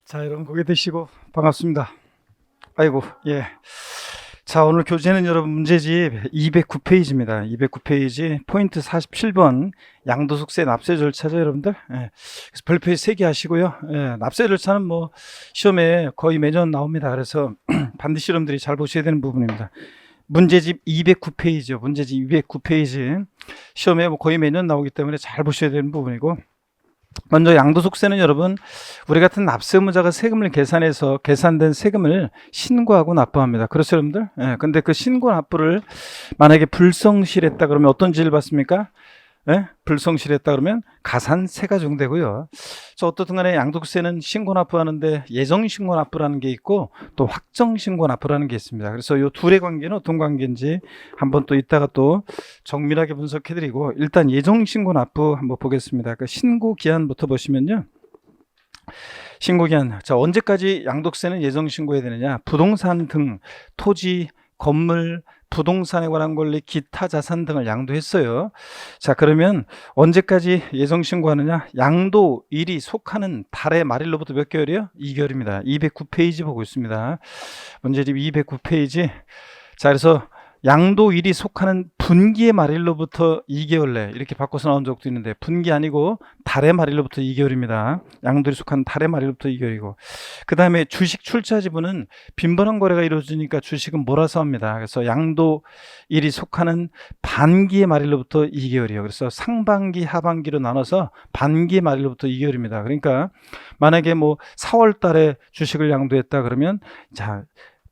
자, 여러분 고개 드시고 반갑습니다. 아이고, 예. 자, 오늘 교재는 여러분 문제집 209페이지입니다. 209페이지 포인트 47번 양도소득세 납세 절차죠, 여러분들. 예. 그래서 별표에 3개 하시고요. 예. 납세 절차는 뭐 시험에 거의 매년 나옵니다. 그래서 반드시 여러분들이 잘 보셔야 되는 부분입니다. 문제집 209페이지요. 문제집 209페이지. 시험에 뭐 거의 매년 나오기 때문에 잘 보셔야 되는 부분이고, 먼저 양도소득세는 여러분, 우리 같은 납세의무자가 세금을 계산해서 계산된 세금을 신고하고 납부합니다. 그렇죠, 여러분들? 예, 근데 그 신고 납부를 만약에 불성실했다 그러면 어떤 죄를 받습니까? 예? 불성실했다 그러면 가산세가 적용되고요. 저 어떻든 간에 양도세는 신고 납부하는데 예정 신고 납부라는 게 있고 또 확정 신고 납부라는 게 있습니다. 그래서 이 둘의 관계는 어떤 관계인지 한번 또 이따가 또 정밀하게 분석해 드리고, 일단 예정 신고 납부 한번 보겠습니다. 그 신고 기한부터 보시면요. 신고 기한. 자, 언제까지 양도세는 예정 신고해야 되느냐? 부동산 등 토지, 건물, 부동산에 관한 권리, 기타 자산 등을 양도했어요. 자, 그러면 언제까지 예정 신고하느냐? 양도일이 속하는 달의 말일로부터 몇 개월이요? 2개월입니다. 209페이지 보고 있습니다. 문제집 209페이지. 자, 그래서 양도일이 속하는 분기의 말일로부터 2개월 내, 이렇게 바꿔서 나온 적도 있는데 분기 아니고 달의 말일로부터 2개월입니다. 양도일이 속하는 달의 말일로부터 2개월이고, 그 다음에 주식 출자 지분은 빈번한 거래가 이루어지니까 주식은 몰아서 합니다. 그래서 양도일이 속하는 반기의 말일로부터 2개월이에요. 그래서 상반기, 하반기로 나눠서 반기의 말일로부터 2개월입니다. 그러니까 만약에 뭐 4월 달에 주식을 양도했다 그러면, 자,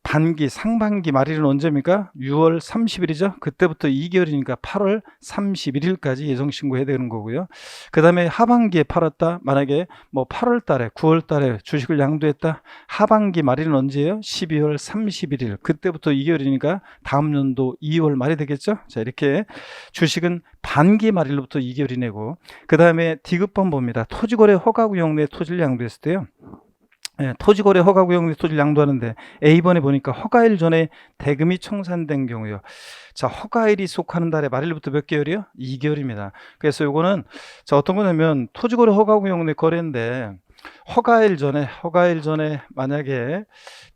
반기, 상반기 말일은 언제입니까? 6월 30일이죠. 그때부터 2개월이니까 8월 31일까지 예정신고해야 되는 거고요. 그 다음에 하반기에 팔았다. 만약에 뭐 8월 달에, 9월 달에 주식을 양도했다. 하반기 말일은 언제예요? 12월 31일. 그때부터 2개월이니까 다음 연도 2월 말이 되겠죠. 자, 이렇게 주식은 반기 말일로부터 2개월이 내고, 그 다음에 디귿번 봅니다. 토지거래 허가구역 내 토지를 양도했을 때요. 예, 토지거래 허가구역 내 토지를 양도하는데 A번에 보니까 허가일 전에 대금이 청산된 경우요. 자, 허가일이 속하는 달의 말일부터 몇 개월이요? 2개월입니다. 그래서 요거는, 자, 어떤 거냐면 토지거래 허가구역 내 거래인데 허가일 전에 만약에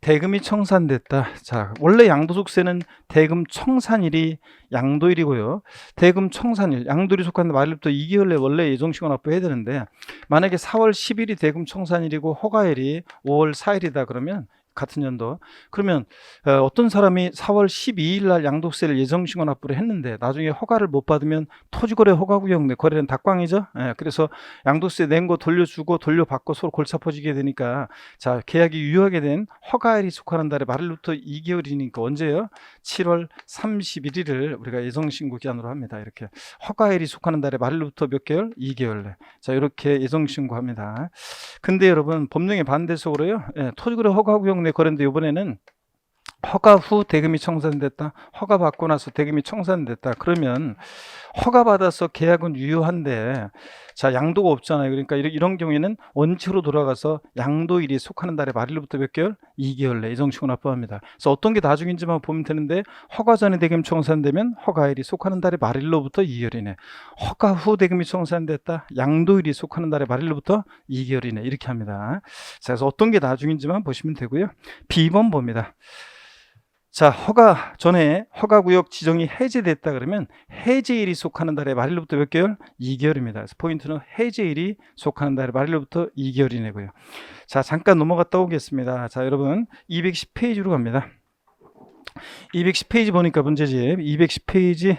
대금이 청산됐다. 자, 원래 양도소득세는 대금 청산일이 양도일이고요. 대금 청산일, 양도일이 속한 말일부터 2개월 내 원래 예정신고 납부해야 되는데, 만약에 4월 10일이 대금 청산일이고 허가일이 5월 4일이다 그러면, 같은 연도, 그러면 어떤 사람이 4월 12일 날 양도세를 예정신고 납부를 했는데 나중에 허가를 못 받으면 토지거래 허가구역 내 거래는 닭광이죠. 예, 그래서 양도세 낸 거 돌려주고 돌려받고 서로 골치 아파지게 되니까, 자, 계약이 유효하게 된 허가일이 속하는 달의 말일부터 2개월이니까 언제요? 7월 31일을 우리가 예정신고 기한으로 합니다. 이렇게 허가일이 속하는 달의 말일부터 몇 개월? 2개월 내. 자, 이렇게 예정신고합니다. 근데 여러분, 법령의 반대속으로요, 예, 토지거래 허가구역 내 거래인데 이번에는 허가 후 대금이 청산됐다. 허가 받고 나서 대금이 청산됐다. 그러면 허가 받아서 계약은 유효한데, 자, 양도가 없잖아요. 그러니까 이런 경우에는 원칙으로 돌아가서 양도일이 속하는 달의 말일로부터 몇 개월? 2개월 내 예정신고 납부합니다. 그래서 어떤 게 나중인지만 보면 되는데, 허가 전에 대금 청산되면 허가일이 속하는 달의 말일로부터 2개월이네. 허가 후 대금이 청산됐다. 양도일이 속하는 달의 말일로부터 2개월이네. 이렇게 합니다. 자, 그래서 어떤 게 나중인지만 보시면 되고요. B번 봅니다. 자, 허가 전에 허가구역 지정이 해제됐다 그러면 해제일이 속하는 달의 말일로부터 몇 개월? 2개월입니다. 그래서 포인트는 해제일이 속하는 달의 말일로부터 2개월이 내고요. 자, 잠깐 넘어갔다 오겠습니다. 자, 여러분 210페이지로 갑니다. 210페이지 보니까 문제집 210페이지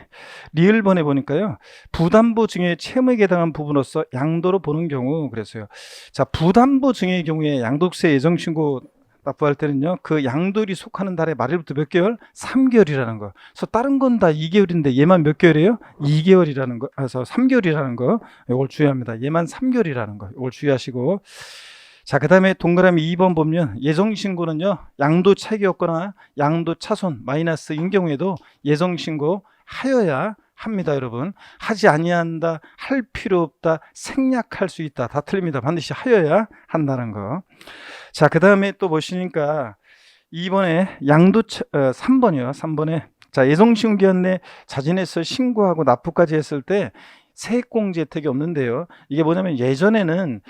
리을번에 보니까요, 부담부 증여의 채무에 해당한 부분으로서 양도로 보는 경우, 그래서요. 자, 부담부 증여의 경우에 양도세 예정신고 납부할 때는요, 그 양도일이 속하는 달의 말일부터 몇 개월? 3개월이라는 거. 그래서 다른 건 다 2개월인데 얘만 몇 개월이에요? 2개월이라는 거. 그래서 3개월이라는 거. 이걸 주의합니다. 얘만 3개월이라는 거. 이걸 주의하시고. 자, 그 다음에 동그라미 2번 보면 예정신고는요, 양도 차익이 없거나 양도 차손 마이너스인 경우에도 예정신고 하여야 합니다. 여러분, 하지 아니한다, 할 필요 없다, 생략할 수 있다, 다 틀립니다. 반드시 하여야 한다는 거. 자, 그 다음에 또 보시니까 2번에 3번이요. 3번에, 자, 예정신고 기한 내 자진해서 신고하고 납부까지 했을 때 세액공제 혜택이 없는데요. 이게 뭐냐면 예전에는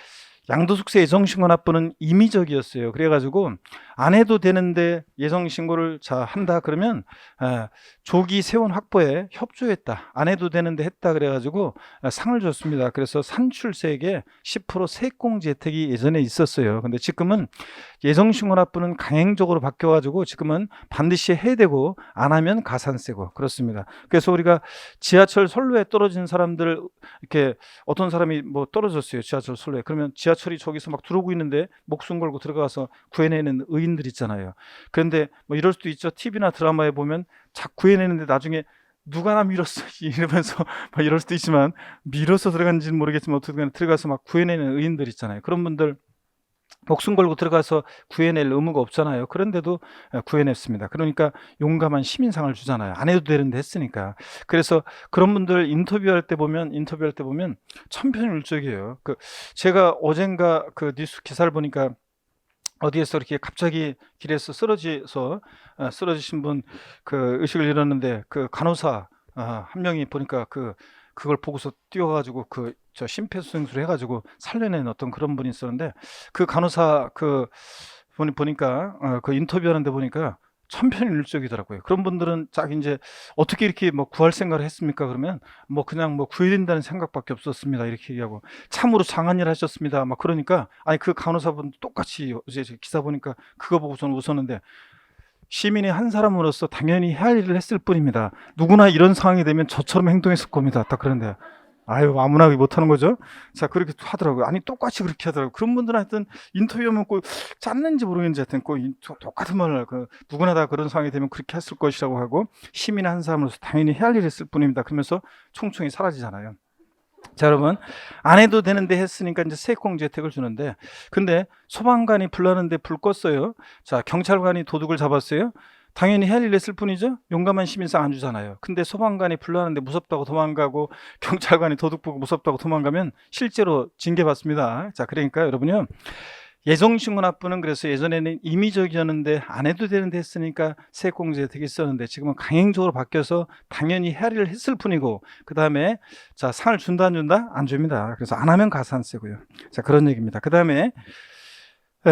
양도소득세 예정신고 납부는 임의적이었어요. 그래가지고 안 해도 되는데 예정신고를 한다 그러면 조기 세원 확보에 협조했다. 안 해도 되는데 했다 그래가지고 상을 줬습니다. 그래서 산출세액의 10% 세액공제 혜택이 예전에 있었어요. 근데 지금은 예정신고 납부는 강행적으로 바뀌어가지고 지금은 반드시 해야 되고 안 하면 가산세고 그렇습니다. 그래서 우리가 지하철 선로에 떨어진 사람들 이렇게 어떤 사람이 뭐 떨어졌어요. 지하철 선로에. 그러면 지하철이 저기서 막 들어오고 있는데 목숨 걸고 들어가서 구해내는 의인들 있잖아요. 그런데 뭐 이럴 수도 있죠. TV나 드라마에 보면 구해내는데 나중에 누가 나 밀었어 이러면서 막 이럴 수도 있지만 밀어서 들어간지는 모르겠지만 어떻게 들어가서 막 구해내는 의인들 있잖아요. 그런 분들 목숨 걸고 들어가서 구해낼 의무가 없잖아요. 그런데도 구해냈습니다. 그러니까 용감한 시민상을 주잖아요. 안 해도 되는데 했으니까. 그래서 그런 분들 인터뷰할 때 보면 천편일적이에요. 제가 어젠가 그 뉴스 기사를 보니까 어디에서 이렇게 갑자기 길에서 쓰러지신 분 의식을 잃었는데 간호사 한 명이 보니까 그걸 보고서 뛰어가지고 심폐소생술 해가지고 살려낸 어떤 그런 분이 있었는데 그 간호사 분이 보니까 인터뷰하는데 보니까 천편일적이더라고요. 그런 분들은 이제 어떻게 이렇게 뭐 구할 생각을 했습니까? 그러면 그냥 구해야 된다는 생각밖에 없었습니다. 이렇게 얘기하고 참으로 장한 일 하셨습니다. 막 그러니까 그 간호사분 똑같이 어제 기사 보니까 그거 보고 저는 웃었는데 시민의 한 사람으로서 당연히 해야 할 일을 했을 뿐입니다. 누구나 이런 상황이 되면 저처럼 행동했을 겁니다. 딱 그런데 아무나 못하는 거죠. 자, 그렇게 하더라고요. 아니 똑같이 그렇게 하더라고요. 그런 분들은 하여튼 인터뷰하면 꼭 짰는지 모르겠는지 하여튼 꼭 똑같은 말을 누구나 다 그런 상황이 되면 그렇게 했을 것이라고 하고 시민의 한 사람으로서 당연히 해야 할 일을 했을 뿐입니다. 그러면서 총총히 사라지잖아요. 자, 여러분 안 해도 되는데 했으니까 이제 세액공제 혜택을 주는데 근데 소방관이 불나는데 불 껐어요. 자, 경찰관이 도둑을 잡았어요. 당연히 해야 할 일 했을 뿐이죠. 용감한 시민상 안 주잖아요. 근데 소방관이 불나는데 무섭다고 도망가고 경찰관이 도둑 보고 무섭다고 도망가면 실제로 징계받습니다. 자, 그러니까 여러분요, 예정신고 납부는 그래서 예전에는 임의적이었는데 안 해도 되는데 했으니까 세액공제 혜택이 있었는데 지금은 강행적으로 바뀌어서 당연히 해야 할 일을 했을 뿐이고 그 다음에 상을 준다 안 준다? 안 줍니다. 그래서 안 하면 가산세고요. 자, 그런 얘기입니다. 그 다음에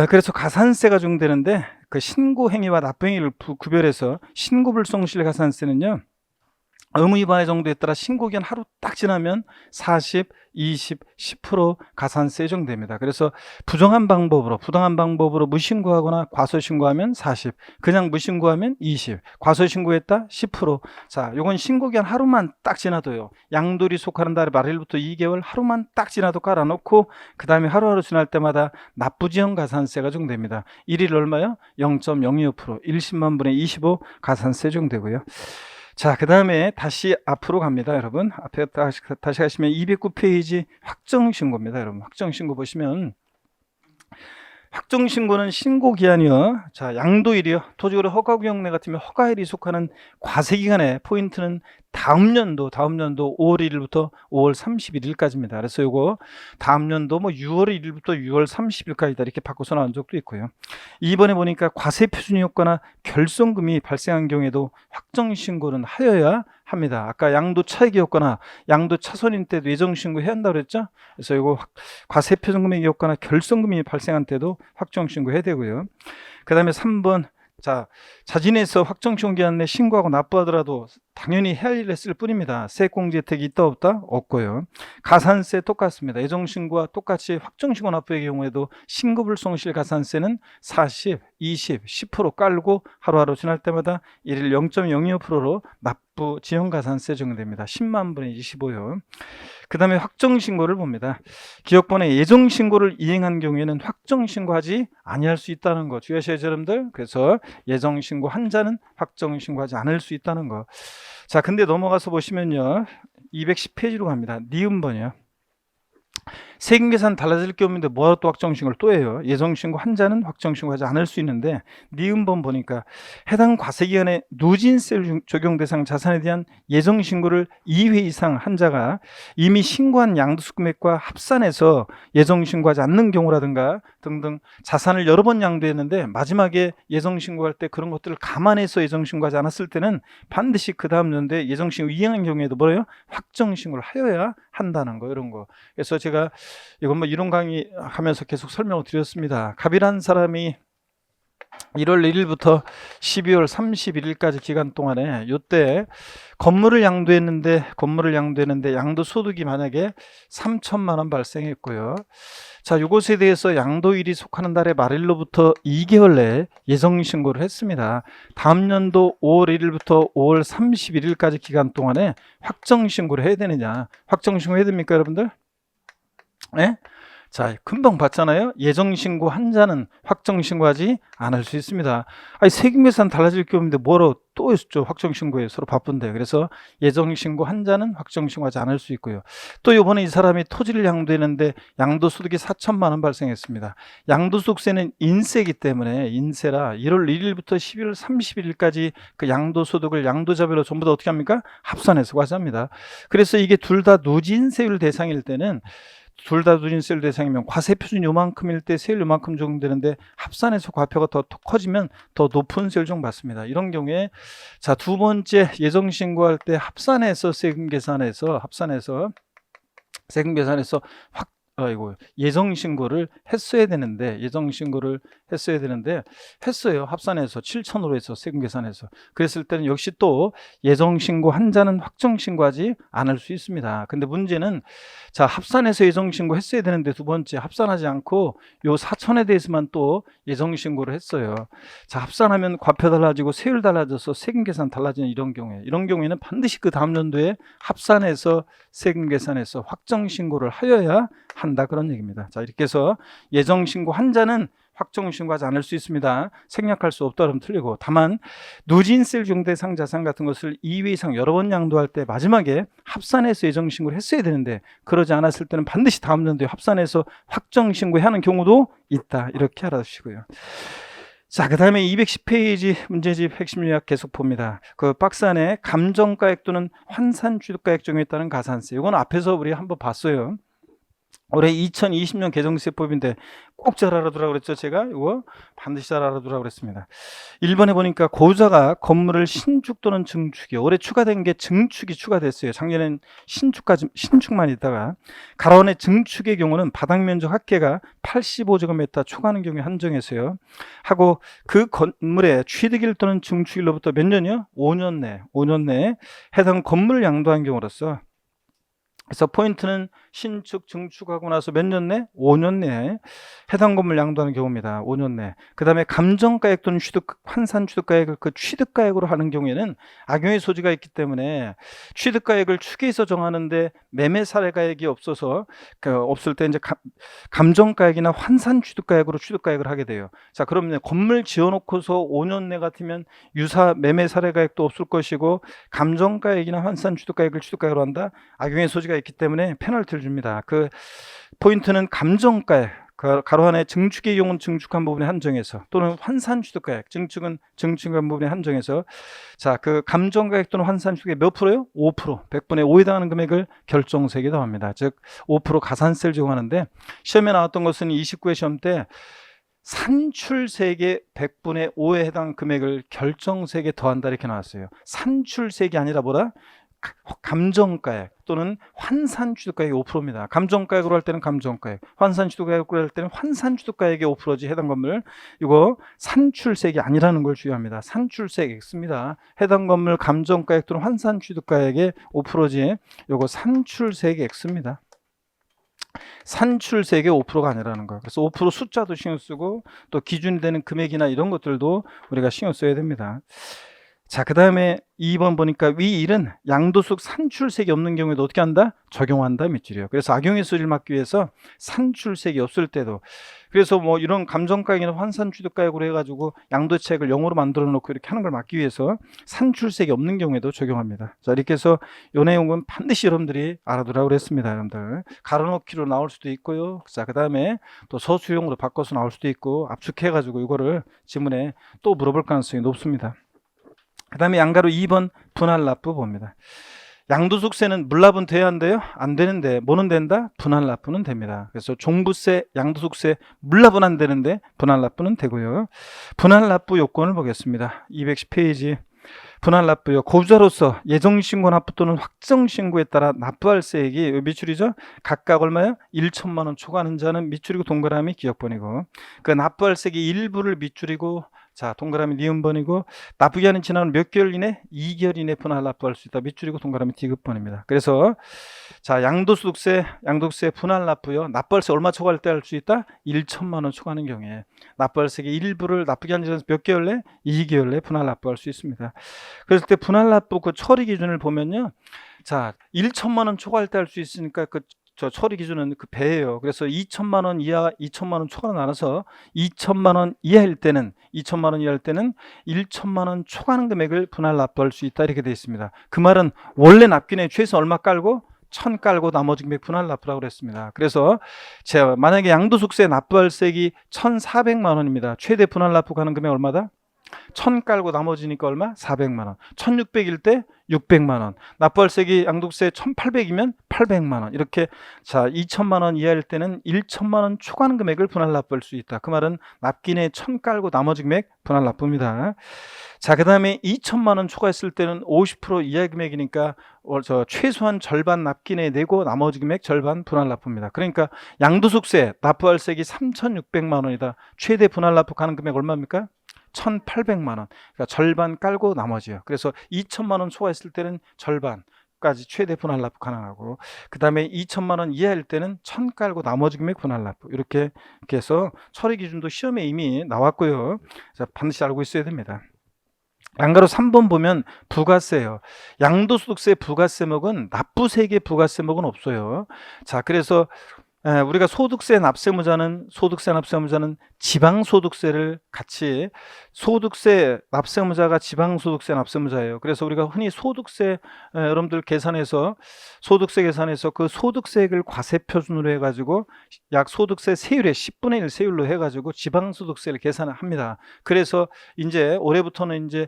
그래서 가산세가 적용되는데 신고 행위와 납부 행위를 구별해서 신고불성실 가산세는요, 의무 위반의 정도에 따라 신고기한 하루 딱 지나면 40, 20, 10% 가산세 적용됩니다. 그래서 부당한 방법으로 무신고하거나 과소신고하면 40, 그냥 무신고하면 20, 과소신고했다 10%. 자, 요건 신고기한 하루만 딱 지나도요. 양도일이 속하는 달의 말일부터 2개월 하루만 딱 지나도 깔아놓고 그 다음에 하루하루 지날 때마다 납부지연 가산세가 적용됩니다. 1일 얼마요? 0.025%, 10만 분의 25 가산세 적용되고요. 자, 그 다음에 다시 앞으로 갑니다. 여러분 앞에 다시 가시면 209페이지 확정신고입니다. 여러분 확정신고 보시면 확정신고는 신고기한이요, 자, 양도일이요, 토지거래 허가구역내 같으면 허가일이 속하는 과세기간의 포인트는 다음 연도 5월 1일부터 5월 31일까지입니다. 그래서 요거 다음 연도 6월 1일부터 6월 30일까지다 이렇게 바꿔서 나온 적도 있고요. 이번에 보니까 과세 표준이 없거나 결손금이 발생한 경우에도 확정신고는 하여야 합니다. 아까 양도 차익이 없거나 양도 차손인 때도 예정신고 해야 한다고 그랬죠. 그래서 이거 과세 표준금액이 없거나 결손금이 발생한 때도 확정신고 해야 되고요. 그 다음에 3번, 자, 자진해서 확정신고기한 내 신고하고 납부하더라도 당연히 해야 할 일을 했을 뿐입니다. 세액공제 혜택이 있다 없다? 없고요. 가산세 똑같습니다. 예정신고와 똑같이 확정신고 납부의 경우에도 신고불성실 가산세는 40, 20, 10% 깔고 하루하루 지날 때마다 1일 0.025%로 납부 지연 가산세 적용됩니다. 10만 분의 25요. 그 다음에 확정신고를 봅니다. 기업번에 예정신고를 이행한 경우에는 확정신고하지 아니할 수 있다는 거 주의하셔야죠, 여러분들. 그래서 예정신고 한 자는 확정신고하지 않을 수 있다는 거. 자, 근데 넘어가서 보시면요, 210페이지로 갑니다. 니은번이요. 세금계산 달라질 게 없는데 뭐하러 또 확정신고를 또 해요? 예정신고 한 자는 확정신고하지 않을 수 있는데 니은번 보니까 해당 과세기간에 누진세 적용 대상 자산에 대한 예정신고를 2회 이상 한 자가 이미 신고한 양도세 금액과 합산해서 예정신고하지 않는 경우라든가 등등 자산을 여러 번 양도했는데 마지막에 예정신고할 때 그런 것들을 감안해서 예정신고하지 않았을 때는 반드시 그 다음 연도에 예정신고 이행한 경우에도 뭐래요? 확정신고를 하여야 한다는 거, 이런 거. 그래서 제가 이건 뭐 이론 강의 하면서 계속 설명을 드렸습니다. 갑이라는 사람이 1월 1일부터 12월 31일까지 기간 동안에 요때 건물을 양도했는데 양도 소득이 만약에 3천만 원 발생했고요. 자, 이것에 대해서 양도일이 속하는 달의 말일로부터 2개월 내에 예정 신고를 했습니다. 다음 연도 5월 1일부터 5월 31일까지 기간 동안에 확정 신고를 해야 되느냐? 확정 신고 해야 됩니까, 여러분들? 네? 자, 금방 봤잖아요. 예정신고 한자는 확정신고하지 않을 수 있습니다. 아니, 세금계산 달라질 게 없는데 뭐로 또 했죠? 확정신고에 서로 바쁜데. 그래서 예정신고 한자는 확정신고하지 않을 수 있고요. 또 이번에 이 사람이 토지를 양도했는데 양도소득이 4천만 원 발생했습니다. 양도소득세는 인세이기 때문에 인세라 1월 1일부터 12월 31일까지 그 양도소득을 양도자별로 전부 다 어떻게 합니까? 합산해서 과세합니다. 그래서 이게 둘 다 누진세율 대상일 때는 둘 다 누진세율 대상이면 과세 표준 요만큼일 때 세율 요만큼 적용되는데 합산해서 과표가 더 커지면 더 높은 세율 적용받습니다. 이런 경우에 자, 두 번째 예정 신고할 때 합산해서 세금 계산해서 예정 신고를 했어야 되는데 했어요. 합산해서 7천으로 해서 세금 계산해서. 그랬을 때는 역시 또 예정 신고 한자는 확정 신고하지 않을 수 있습니다. 근데 문제는 자, 합산해서 예정 신고 했어야 되는데 두 번째 합산하지 않고 요 4천에 대해서만 또 예정 신고를 했어요. 자, 합산하면 과표 달라지고 세율 달라져서 세금 계산 달라지는 이런 경우에는 반드시 그 다음 연도에 합산해서 세금 계산해서 확정 신고를 하여야 한다, 그런 얘기입니다. 자, 이렇게 해서 예정 신고 한자는 확정 신고하지 않을 수 있습니다. 생략할 수 없다 그러면 틀리고, 다만 누진세율 중대상 자산 같은 것을 2회 이상 여러 번 양도할 때 마지막에 합산해서 예정 신고를 했어야 되는데 그러지 않았을 때는 반드시 다음 연도에 합산해서 확정 신고해야 하는 경우도 있다, 이렇게 알아두시고요. 자, 그 다음에 210페이지 문제집 핵심 요약 계속 봅니다. 그 박스 안에 감정가액 또는 환산취득가액 적용에 따른 가산세, 이건 앞에서 우리 한번 봤어요. 올해 2020년 개정세법인데 꼭 잘 알아두라고 그랬죠. 제가 이거 반드시 잘 알아두라고 그랬습니다. 1번에 보니까 고유자가 건물을 신축 또는 증축이, 올해 추가된 게 증축이 추가됐어요. 작년엔 신축만 있다가 가로원의 증축의 경우는 바닥면적 합계가 85제곱미터 초과하는 경우에 한정해서요 하고, 그 건물의 취득일 또는 증축일로부터 몇 년이요? 5년 내에 해당 건물을 양도한 경우로서, 그래서 포인트는 신축, 증축하고 나서 몇 년 내? 5년 내에 해당 건물 양도하는 경우입니다. 5년 내. 그 다음에 감정가액 또는 환산 취득가액을 그 취득가액으로 하는 경우에는 악용의 소지가 있기 때문에 취득가액을 추계해서 정하는데 매매 사례가액이 없어서 없을 때 이제 감정가액이나 환산 취득가액으로 취득가액을 하게 돼요. 자, 그러면 건물 지어놓고서 5년 내 같으면 유사 매매 사례가액도 없을 것이고 감정가액이나 환산 취득가액을 취득가액으로 한다? 악용의 소지가 있기 때문에 페널티를 줍니다. 그 포인트는 감정가액, 가로 안에 증축의 경우는 증축한 부분에 한정해서, 또는 환산 취득가액, 증축은 증축한 부분에 한정해서, 자, 그 감정가액 또는 환산 취득액 몇 프로요? 5%, 100분의 5에 해당하는 금액을 결정세액에 더합니다. 즉 5% 가산세를 적용하는데, 시험에 나왔던 것은 29회 시험 때 산출세액의 100분의 5에 해당 금액을 결정세액에 더한다, 이렇게 나왔어요. 산출세액이 아니라 뭐라? 감정가액 또는 환산취득가액이 5%입니다. 감정가액으로 할 때는 감정가액, 환산취득가액으로 할 때는 환산취득가액의 5%지 해당 건물. 이거 산출세액이 아니라는 걸 주의합니다. 산출세액 X입니다. 해당 건물 감정가액 또는 환산취득가액의 5%지 이거 산출세액 X입니다. 산출세액의 5%가 아니라는 거예요. 그래서 5% 숫자도 신경 쓰고 또 기준이 되는 금액이나 이런 것들도 우리가 신경 써야 됩니다. 자, 그 다음에 2번 보니까 위 1은 양도소득 산출세액이 없는 경우에도 어떻게 한다? 적용한다, 밑줄이요. 그래서 악용의 소지를 막기 위해서 산출세액이 없을 때도, 그래서 뭐 이런 감정가액이나 환산취득가액으로 해가지고 양도차익을 0으로 만들어 놓고 이렇게 하는 걸 막기 위해서 산출세액이 없는 경우에도 적용합니다. 자, 이렇게 해서 이 내용은 반드시 여러분들이 알아두라고 그랬습니다. 여러분들 가로놓기로 나올 수도 있고요. 자, 그 다음에 또 서술형으로 바꿔서 나올 수도 있고, 압축해가지고 이거를 지문에 또 물어볼 가능성이 높습니다. 그 다음에 양가로 2번 분할납부 봅니다. 양도소득세는 물납은 돼야 한대요? 안 되는데 뭐는 된다? 분할납부는 됩니다. 그래서 종부세, 양도소득세 물납은 안 되는데 분할납부는 되고요. 분할납부 요건을 보겠습니다. 210페이지 분할 납부요. 고주자로서 예정신고 납부 또는 확정신고에 따라 납부할 세액이 미출이죠. 각각 얼마요? 1천만 원 초과하는 자는 미출이고 동그라미 기억번이고, 그 납부할 세액의 일부를 미출이고, 자 동그라미 니은번이고, 납부기한이 지나면 몇 개월 이내? 2개월 이내 분할 납부할 수 있다. 미출이고 동그라미 디귿번입니다. 그래서 자 양도소득세 분할 납부요. 납부할세 얼마 초과할 때 할 수 있다? 1천만 원 초과하는 경우에 납부할세의 일부를 납부기한 지나서 몇 개월 내? 2개월 내 분할 납부할 수 있습니다. 그랬을 때 분할 납부 그 처리 기준을 보면요. 자 1천만 원 초과할 때 할 수 있으니까 저 처리 기준은 그 배예요. 그래서 2천만 원 이하, 2천만 원 초과로 나눠서 2천만 원 이하일 때는 1천만 원 초과하는 금액을 분할 납부할 수 있다 이렇게 되어 있습니다. 그 말은 원래 납기내 최소 얼마 깔고 1,000 깔고 나머지 금액 분할 납부라고 그랬습니다. 그래서 제가 만약에 양도소득세 납부할 세액이 1,400만 원입니다. 최대 분할 납부하는 금액 얼마다? 1,000 깔고 나머지니까 얼마? 400만 원. 1,600일 때 600만 원. 납부할 세액이 양도세 1,800이면 800만 원. 이렇게 자 2천만 원 이하일 때는 1천만 원 초과하는 금액을 분할 납부할 수 있다. 그 말은 납기내 1,000 깔고 나머지 금액 분할 납부입니다. 자, 그다음에 2천만 원 초과했을 때는 50% 이하 금액이니까 최소한 절반 납기내 내고 나머지 금액 절반 분할 납부입니다. 그러니까 양도소득세 납부할 세액이 3,600만 원이다. 최대 분할 납부하는 금액 얼마입니까? 1,800만 원. 그러니까 절반 깔고 나머지요. 그래서 2천만 원 초과했을 때는 절반까지 최대 분할 납부 가능하고, 그 다음에 2천만 원 이하일 때는 1,000 깔고 나머지 금액 분할 납부. 이렇게 해서 처리 기준도 시험에 이미 나왔고요. 자, 반드시 알고 있어야 됩니다. 양가로 3번 보면 부가세예요. 양도소득세 부가세목은 납부세액의 부가세목은 없어요. 자, 그래서 우리가 소득세 납세무자는 지방소득세를 같이, 소득세 납세무자가 지방소득세 납세무자예요. 그래서 우리가 흔히 소득세 여러분들 계산해서 소득세 계산해서 그 소득세액을 과세표준으로 해가지고 약 소득세 세율의 10분의 1 세율로 해가지고 지방소득세를 계산을 합니다. 그래서 이제 올해부터는 이제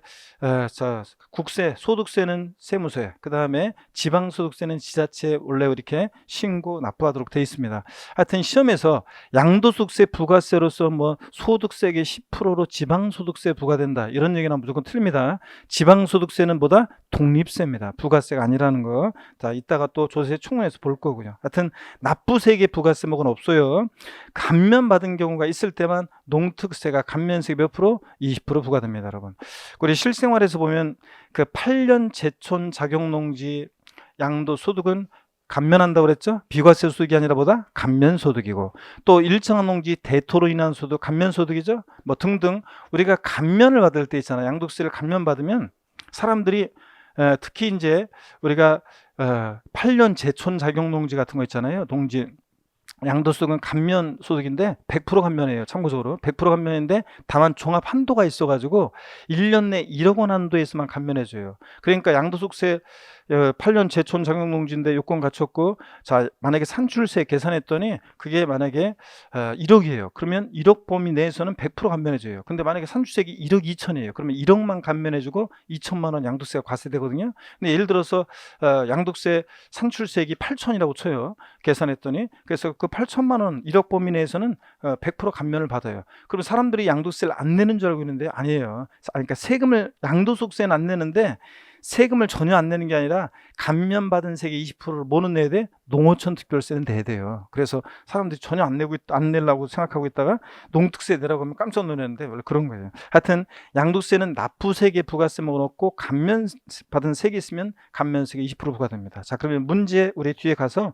국세, 소득세는 세무세, 그 다음에 지방소득세는 지자체에 원래 이렇게 신고 납부하도록 되어 있습니다. 하여튼 시험에서 양도소득세 부가세로서 뭐 소득세액의 10%로 지방소득세 부과된다 이런 얘기는 무조건 틀립니다. 지방소득세는 뭐다? 독립세입니다. 부가세가 아니라는 거. 자, 이따가 또 조세 총론에서 볼 거고요. 하여튼 납부세액의 부가세목은 없어요. 감면받은 경우가 있을 때만 농특세가 감면세액 몇 프로? 20% 부과됩니다, 여러분. 우리 실생활에서 보면 그 8년 제촌 자격농지 양도소득은 감면한다고 그랬죠? 비과세 소득이 아니라 보다 감면소득이고, 또 일정한 농지 대토로 인한 소득 감면소득이죠? 뭐 등등 우리가 감면을 받을 때 있잖아요. 양도세를 감면받으면 사람들이 특히 이제 우리가 8년 제촌 자격농지 같은 거 있잖아요. 농지 양도소득은 감면소득인데 100% 감면이에요. 참고적으로 100% 감면인데 다만 종합 한도가 있어가지고 1년 내 1억 원 한도에서만 감면해줘요. 그러니까 양도소득세 8년 제촌 자격농지인데 요건 갖췄고, 자 만약에 산출세 계산했더니 그게 만약에 1억이에요. 그러면 1억 범위 내에서는 100% 감면해줘요. 근데 만약에 산출세액이 1억 2천이에요. 그러면 1억만 감면해주고 2천만 원 양도세가 과세되거든요. 근데 예를 들어서 양도세 산출세액이 8천이라고 쳐요. 계산했더니. 그래서 그 8천만 원 1억 범위 내에서는 100% 감면을 받아요. 그럼 사람들이 양도세를 안 내는 줄 알고 있는데 아니에요. 그러니까 세금을, 양도소득세는 안 내는데 세금을 전혀 안 내는 게 아니라 감면받은 세액의 20%를 뭐는 내야 돼? 농어촌 특별세는 내야 돼요. 그래서 사람들이 전혀 안 내려고 생각하고 있다가 농특세 내라고 하면 깜짝 놀랐는데 원래 그런 거예요. 하여튼 양도세는 납부세액의 부가세목은 없고 감면받은 세액이 있으면 감면세액이 20% 부과됩니다. 자, 그러면 문제 우리 뒤에 가서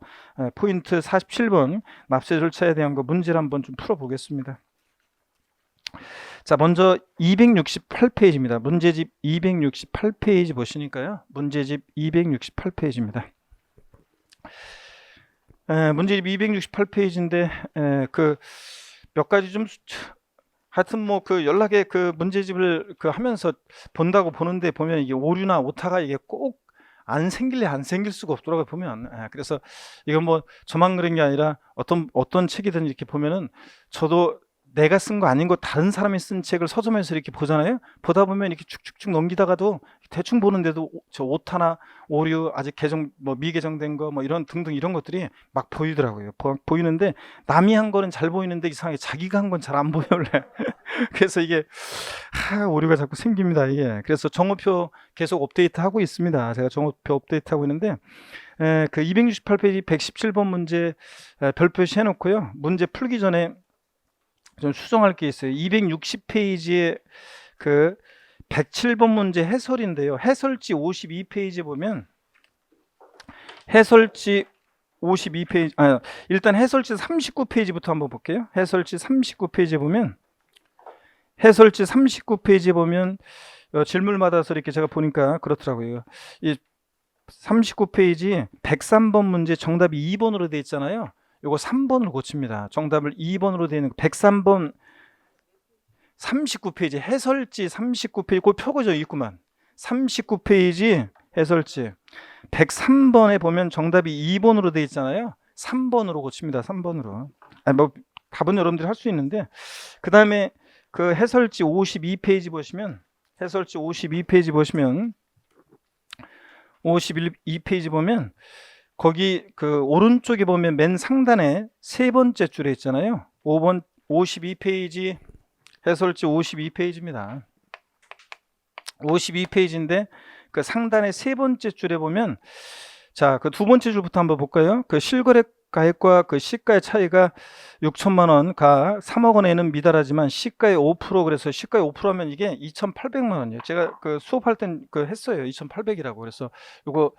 포인트 47번 납세 절차에 대한 거 문제를 한번 좀 풀어보겠습니다. 자, 먼저 268페이지입니다. 문제집 268페이지 보시니까요. 문제집 268페이지입니다. 문제집 268페이지인데 그 몇 가지 좀 하여튼 뭐 그 연락에 그 문제집을 그 하면서 본다고 보는데 보면 이게 오류나 오타가 이게 꼭 안 생길래 안 생길 수가 없더라고요, 보면. 그래서 이건 뭐 저만 그런 게 아니라 어떤 책이든 이렇게 보면은 저도 내가 쓴 거 아닌 거 다른 사람이 쓴 책을 서점에서 이렇게 보잖아요. 보다 보면 이렇게 쭉쭉쭉 넘기다가도 대충 보는데도 저 오타나 오류, 아직 뭐 미개정된 거 뭐 이런 등등 이런 것들이 막 보이더라고요. 보이는데 남이 한 거는 잘 보이는데 이상하게 자기가 한 건 잘 안 보여 원래. 그래서 이게 오류가 자꾸 생깁니다. 이게. 그래서 정오표 계속 업데이트하고 있습니다. 제가 정오표 업데이트하고 있는데 그 268페이지 117번 문제 별표시 해놓고요. 문제 풀기 전에 좀 수정할 게 있어요. 260페이지에 그 107번 문제 해설인데요. 해설지 52페이지 보면 해설지 52페이지 일단 해설지 39페이지부터 한번 볼게요. 해설지 39페이지 보면 질문 받아서 이렇게 제가 보니까 그렇더라고요. 이 39페이지 103번 문제 정답이 2번으로 되어 있잖아요. 요거 3번으로 고칩니다. 정답을 2번으로 되어 있는 103번 39페이지 해설지 39페이지 그 표고죠 있구만. 39페이지 해설지 103번에 보면 정답이 2번으로 되어 있잖아요. 3번으로 고칩니다. 3번으로. 뭐 답은 여러분들이 할 수 있는데 그 다음에 그 해설지 52페이지 보시면 해설지 52페이지 보면 거기 그 오른쪽에 보면 맨 상단에 세 번째 줄에 있잖아요. 5번 52페이지 해설지 52페이지입니다. 52페이지인데 그 상단의 세 번째 줄에 보면 자, 그 두 번째 줄부터 한번 볼까요? 그 실거래 가액과 그 시가의 차이가 6천만 원가 3억 원에는 미달하지만 시가의 5% 그래서 시가의 5%하면 이게 2,800만 원이에요. 제가 그 수업할 땐 그 했어요. 2,800이라고. 그래서 요거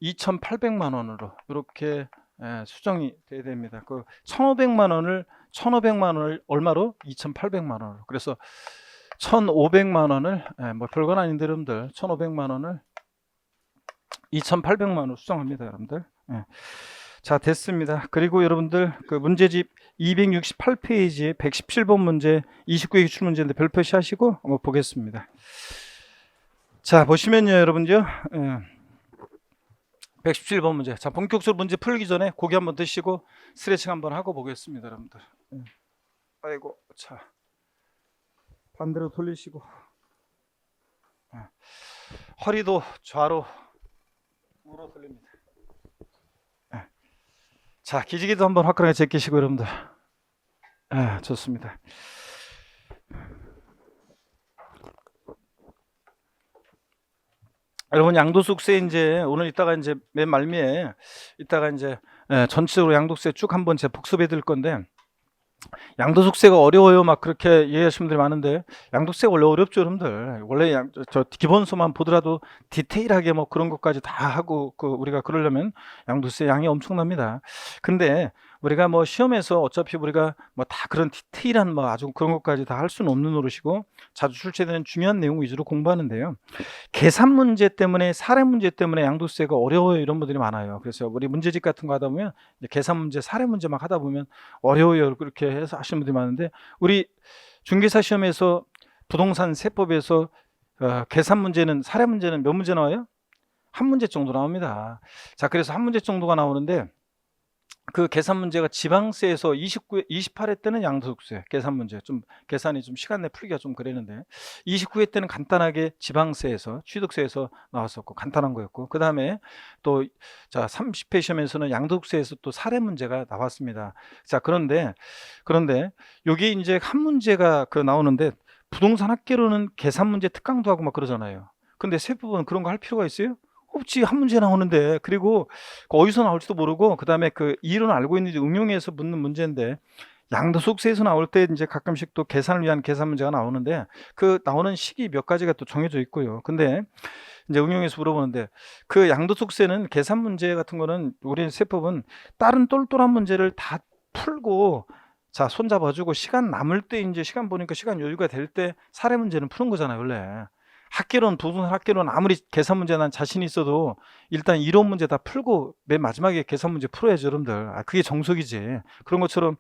2,800만 원으로 이렇게 수정이 돼야 됩니다. 그 1,500만 원을 얼마로? 2,800만 원으로. 그래서 1,500만 원을 뭐 별건 아닌데 여러분들 1,500만 원을 2,800만 원으로 수정합니다, 여러분들. 자, 됐습니다. 그리고 여러분들 그 문제집 268페이지 117번 문제 29회 기출 문제인데 별표시 하시고 한번 보겠습니다. 자, 보시면요, 여러분요. 117번 문제. 자, 본격적으로 문제 풀기 전에 고기 한번 드시고 스트레칭 한번 하고 보겠습니다, 여러분들. 아이고, 자. 반대로 돌리시고 허리도 좌로 우로 돌립니다. 자, 기지개도 한번 화끈하게 제끼시고 여러분들. 좋습니다. 여러분 양도소득세 이제 오늘 이따가 이제 맨 말미에 이따가 이제 전체적으로 양도세 쭉 한번 제 복습해 드릴 건데 양도소득세가 어려워요 막 그렇게 이해하시는 분들이 많은데 양도세가 원래 어렵죠 여러분들. 원래 저 기본서만 보더라도 디테일하게 뭐 그런 것까지 다 하고 우리가 그러려면 양도세 양이 엄청납니다. 근데 우리가 뭐 시험에서 어차피 우리가 뭐 다 그런 디테일한 뭐 아주 그런 것까지 다 할 수는 없는 노릇이고 자주 출제되는 중요한 내용 위주로 공부하는데요. 계산 문제 때문에 사례 문제 때문에 양도세가 어려워요 이런 분들이 많아요. 그래서 우리 문제집 같은 거 하다 보면 계산 문제 사례 문제 막 하다 보면 어려워요 그렇게 해서 하시는 분들이 많은데 우리 중개사 시험에서 부동산 세법에서 계산 문제는 사례 문제는 몇 문제 나와요? 한 문제 정도 나옵니다. 자, 그래서 한 문제 정도가 나오는데 그 계산 문제가 지방세에서 28회 때는 양도소득세 계산 문제 좀 계산이 좀 시간 내 풀기가 좀 그랬는데 29회 때는 간단하게 지방세에서 취득세에서 나왔었고 간단한 거였고 그 다음에 또 자 30회 시험에서는 양도소득세에서 또 사례 문제가 나왔습니다. 자 그런데 여기 이제 한 문제가 그 나오는데 부동산 학계로는 계산 문제 특강도 하고 막 그러잖아요. 근데 세법은 그런 거 할 필요가 있어요? 없지. 한 문제 나오는데 그리고 어디서 나올지도 모르고 그 다음에 그 이론을 알고 있는지 응용해서 묻는 문제인데 양도소득세에서 나올 때 이제 가끔씩 또 계산을 위한 계산 문제가 나오는데 그 나오는 시기 몇 가지가 또 정해져 있고요. 근데 이제 응용해서 물어보는데 그 양도소득세는 계산 문제 같은 거는 우리 세법은 다른 똘똘한 문제를 다 풀고 자 손잡아주고 시간 남을 때 이제 시간 보니까 시간 여유가 될 때 사례 문제는 푸는 거잖아요 원래. 학계론 부동산 학계론 아무리 계산 문제 난 자신이 있어도 일단 이론 문제 다 풀고 맨 마지막에 계산 문제 풀어야죠 여러분들. 그게 정석이지. 그런 것처럼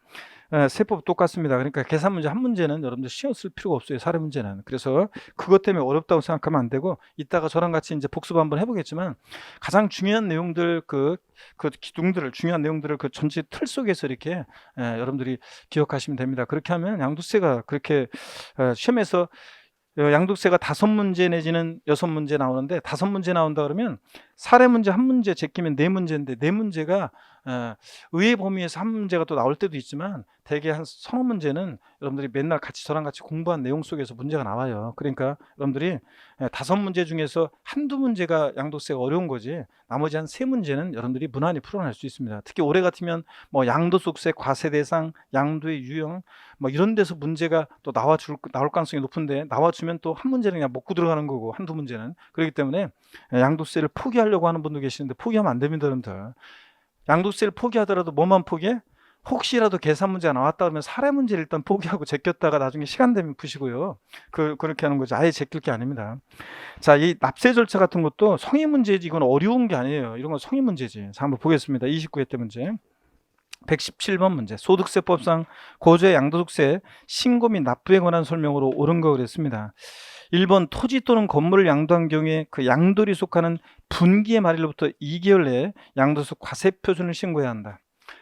세법 똑같습니다. 그러니까 계산 문제 한 문제는 여러분들 신경 쓸 필요가 없어요 사례 문제는. 그래서 그것 때문에 어렵다고 생각하면 안 되고 이따가 저랑 같이 이제 복습 한번 해보겠지만 가장 중요한 내용들 그 기둥들을 중요한 내용들을 그 전체 틀 속에서 이렇게 여러분들이 기억하시면 됩니다. 그렇게 하면 양도세가 그렇게 시험에서 양도세가 5문제 내지는 6문제 나오는데 5문제 나온다 그러면 사례 문제 한 문제 제끼면 4문제인데 4문제가 의의 범위에서 한 문제가 또 나올 때도 있지만 대개 한 서너 문제는 여러분들이 맨날 같이 저랑 같이 공부한 내용 속에서 문제가 나와요. 그러니까 여러분들이 5문제 중에서 한두 문제가 양도세가 어려운 거지 나머지 한 3문제는 여러분들이 무난히 풀어낼 수 있습니다. 특히 올해 같으면 뭐 양도소득세 과세 대상, 양도의 유형 뭐 이런 데서 문제가 또 나올 가능성이 높은데 나와주면 또 한 문제는 그냥 먹고 들어가는 거고 한두 문제는 그렇기 때문에 양도세를 포기하려고 하는 분도 계시는데 포기하면 안 됩니다, 여러분들. 양도세를 포기하더라도 뭐만 포기해? 혹시라도 계산 문제가 나왔다 그러면 사례 문제를 일단 포기하고 제꼈다가 나중에 시간 되면 푸시고요. 그렇게 하는 거죠. 아예 제낄 게 아닙니다. 자, 이 납세 절차 같은 것도 성의 문제지 이건 어려운 게 아니에요. 이런 건 성의 문제지. 자, 한번 보겠습니다. 29회 때 문제. 117번 문제. 소득세법상 고조의 양도소득세 신고 및 납부에 관한 설명으로 옳은 거 그랬습니다. 1번 토지 또는 건물을 양도한 경우에 그 양도일이 속하는 분기의 말일로부터 2개월 내에 양도소 과세 표준을 신고해야 한다.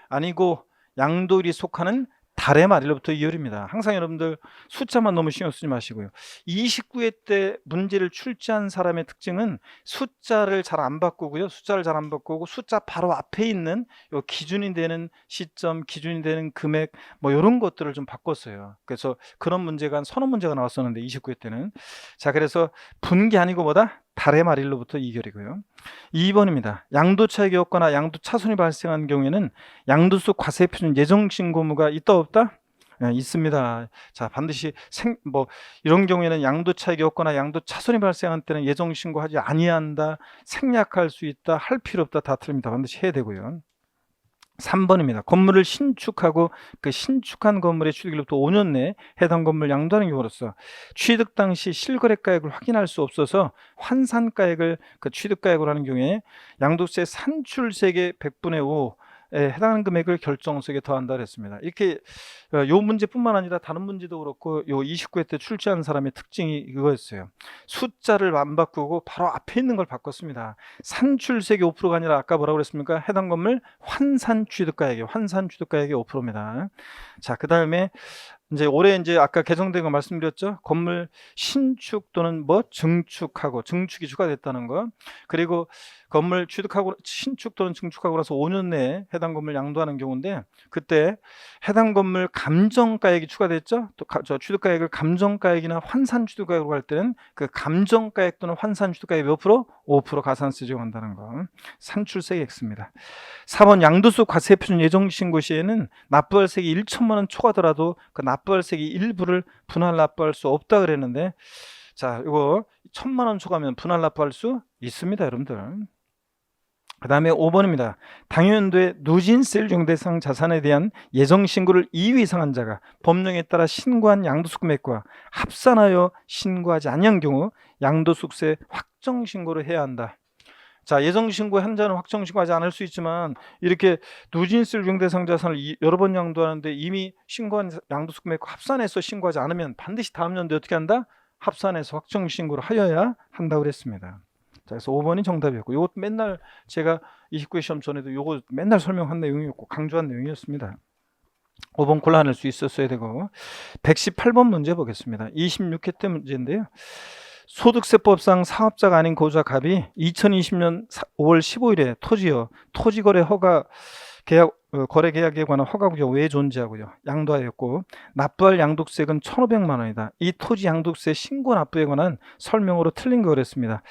아니고 양도일이 속하는 달의 말일로부터 2개월입니다. 항상 여러분들 숫자만 너무 신경 쓰지 마시고요. 29회 때 문제를 출제한 사람의 특징은 숫자를 잘 안 바꾸고요. 숫자를 잘 안 바꾸고 숫자 바로 앞에 있는 요 기준이 되는 시점, 기준이 되는 금액 뭐 이런 것들을 좀 바꿨어요. 그래서 그런 문제가 한 서너 문제가 나왔었는데 29회 때는. 자, 그래서 분기 아니고 뭐다? 달의 말일로부터 2개월이고요. 2번입니다. 양도 차익이 없거나 양도 차손이 발생한 경우에는 양도소 과세 표준 예정 신고무가 있다 없다? 네, 있습니다. 자, 반드시 이런 경우에는 양도 차익이 없거나 양도 차손이 발생한 때는 예정 신고하지 아니한다. 생략할 수 있다. 할 필요 없다. 다 틀립니다. 반드시 해야 되고요. 3번입니다. 건물을 신축하고 그 신축한 건물의 취득일로부터 5년 내에 해당 건물 양도하는 경우로서 취득 당시 실거래가액을 확인할 수 없어서 환산가액을 그 취득가액으로 하는 경우에 양도세 산출세액의 100분의 5에 해당하는 금액을 결정세액에 더한다 그랬습니다. 이렇게 요 문제뿐만 아니라 다른 문제도 그렇고 요 29회 때 출제한 사람의 특징이 이거였어요. 숫자를 안 바꾸고 바로 앞에 있는 걸 바꿨습니다. 산출세액이 5%가 아니라 아까 뭐라고 그랬습니까? 해당 건물 환산 취득가액이 5%입니다. 자, 그다음에 이제 올해 이제 아까 개정된 거 말씀드렸죠. 건물 신축 또는 뭐 증축하고 증축이 추가됐다는 거. 그리고 건물 취득하고 신축 또는 증축하고 나서 5년 내에 해당 건물 양도하는 경우인데 그때 해당 건물 감정가액이 추가됐죠. 또 저 취득가액을 감정가액이나 환산 취득가액으로 할 때는 그 감정가액 또는 환산 취득가액 몇 프로? 5% 가산세 적용한다는 거. 산출세액 X입니다. 4번 양도소 과세 표준 예정 신고 시에는 납부할 세액이 1천만 원 초과하더라도 그 납부할 세액이 일부를 분할 납부할 수 없다 그랬는데 자, 이거 1,000만 원 초과하면 분할 납부할 수 있습니다, 여러분들. 그 다음에 5번입니다. 당연도의 누진세율 중대상 자산에 대한 예정 신고를 2위 이상한 자가 법령에 따라 신고한 양도소 금액과 합산하여 신고하지 아니한 경우 양도소득세 확정 신고를 해야 한다. 자, 예정 신고한 자는 확정 신고하지 않을 수 있지만 이렇게 누진세율 중대상 자산을 여러 번 양도하는데 이미 신고한 양도소 금액과 합산해서 신고하지 않으면 반드시 다음 연도에 어떻게 한다? 합산해서 확정 신고를 하여야 한다고 그랬습니다. 자, 그래서 5번이 정답이었고 이것 맨날 제가 29회 시험 전에도 이거 맨날 설명한 내용이었고 강조한 내용이었습니다. 5번 곤란할 수 있었어야 되고 118번 문제 보겠습니다. 26회 때 문제인데요. 소득세법상 사업자가 아닌 거주자 갑이 2020년 5월 15일에 토지거래 허가 계약 거래 계약에 관한 허가구역 외에 존재하고요. 양도하였고 납부할 양도세액은 1,500만 원이다. 이 토지 양도세 신고 납부에 관한 설명으로 틀린 거 그랬습니다.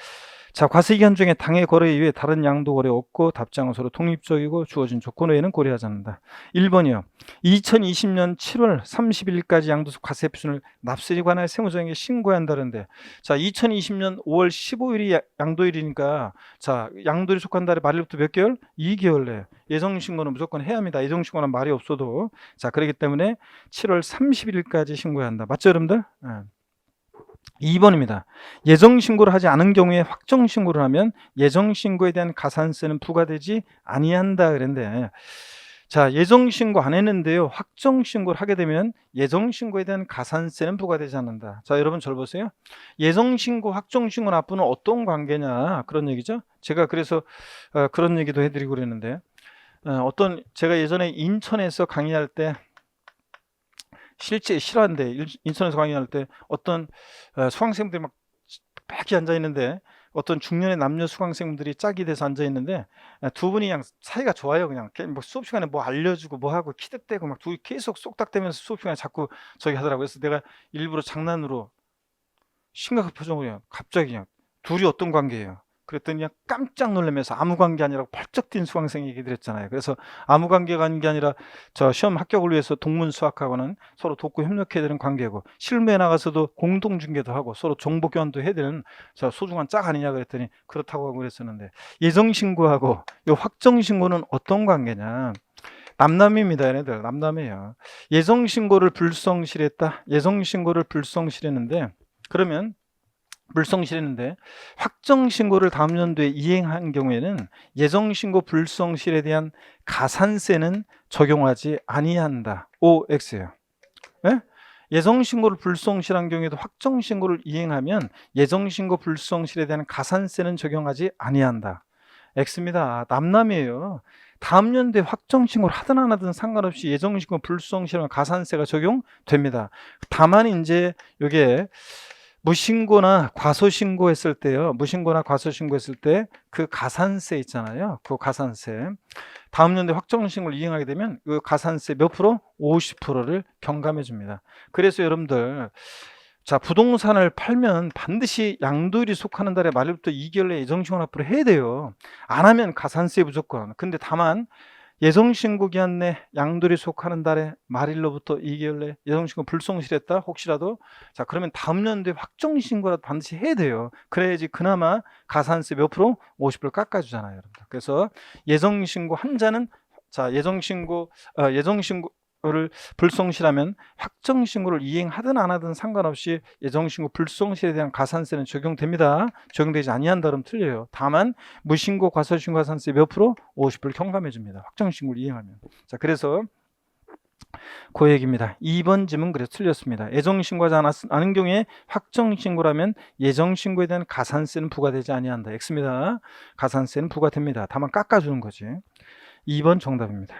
자, 과세기간 중에 당해 거래 이외에 다른 양도 거래 없고 답장은 서로 독립적이고 주어진 조건 외에는 고려하지 않는다. 1번이요. 2020년 7월 30일까지 양도소 과세 표준을 납세에 관한 세무서에게 신고해야 한다는데 자, 2020년 5월 15일이 양도일이니까 자, 양도일이 속한 달의 말일부터 몇 개월? 2개월 내 예정 신고는 무조건 해야 합니다. 예정 신고는 말이 없어도 자, 그렇기 때문에 7월 30일까지 신고해야 한다. 맞죠, 여러분들? 2번입니다. 예정신고를 하지 않은 경우에 확정신고를 하면 예정신고에 대한 가산세는 부과되지 아니한다 그랬는데 자, 예정신고 안 했는데요. 확정신고를 하게 되면 예정신고에 대한 가산세는 부과되지 않는다. 자, 여러분 절 보세요. 예정신고, 확정신고 납부는 어떤 관계냐 그런 얘기죠. 제가 그래서 그런 얘기도 해드리고 그랬는데 제가 예전에 인천에서 강의할 때 실제 실화인데 인천에서 강의할 때 어떤 수강생들이 막 빽히 앉아 있는데 어떤 중년의 남녀 수강생분들이 짝이 돼서 앉아 있는데 두 분이 그냥 사이가 좋아요. 그냥 뭐 수업 시간에 뭐 알려주고 뭐 하고 키득대고 막 둘이 계속 쏙닥대면서 수업 시간에 자꾸 저기 하더라고요. 그래서 내가 일부러 장난으로 심각한 표정으로 그냥 갑자기 그냥 둘이 어떤 관계예요? 그랬더니 그냥 깜짝 놀라면서 아무 관계 아니라고 펄쩍 뛴 수강생이 얘기를 했잖아요. 그래서 아무 관계가 아닌 게 아니라 저 시험 합격을 위해서 동문 수학하고는 서로 돕고 협력해야 되는 관계고 실무에 나가서도 공동 중개도 하고 서로 정보 교환도 해야 되는 저 소중한 짝 아니냐 그랬더니 그렇다고 하고 그랬었는데 예정 신고하고 요 확정 신고는 어떤 관계냐? 남남입니다. 얘네들 남남이에요. 예정 신고를 불성실했다. 예정 신고를 불성실했는데 그러면 불성실했는데 확정 신고를 다음 연도에 이행한 경우에는 예정 신고 불성실에 대한 가산세는 적용하지 아니한다. OX예요. 예? 예정 신고를 불성실한 경우에도 확정 신고를 이행하면 예정 신고 불성실에 대한 가산세는 적용하지 아니한다. X입니다. 남남이에요. 다음 연도에 확정 신고를 하든 안 하든 상관없이 예정 신고 불성실하면 가산세가 적용됩니다. 다만 이제 이게 무신고나 과소신고했을 때요. 무신고나 과소신고했을 때 그 가산세 있잖아요. 그 가산세. 다음 연도에 확정신고를 이행하게 되면 그 가산세 몇 프로? 50%를 경감해 줍니다. 그래서 여러분들 자 부동산을 팔면 반드시 양도일이 속하는 달에 말일부터 2개월 내에 예정신고 납부를 해야 돼요. 안 하면 가산세 무조건. 근데 다만 예정신고 기한 내 양도일이 속하는 달에 말일로부터 2개월 내 예정신고 불성실했다 혹시라도 자 그러면 다음 연도에 확정신고라도 반드시 해야 돼요. 그래야지 그나마 가산세 몇 프로? 50%를 깎아주잖아요, 여러분들. 그래서 예정신고 한자는 자 예정신고를 불성실하면 확정신고를 이행하든 안 하든 상관없이 예정신고 불성실에 대한 가산세는 적용됩니다. 적용되지 아니한다 그러면 틀려요. 다만 무신고 과소신고 가산세 몇 프로? 50%를 경감해 줍니다. 확정신고를 이행하면. 자 그래서 그 얘기입니다. 2번 질문 그래서 틀렸습니다. 예정신고하지 않은 경우에 확정신고라면 예정신고에 대한 가산세는 부과되지 아니한다. X입니다. 가산세는 부과됩니다. 다만 깎아주는 거지. 2번 정답입니다.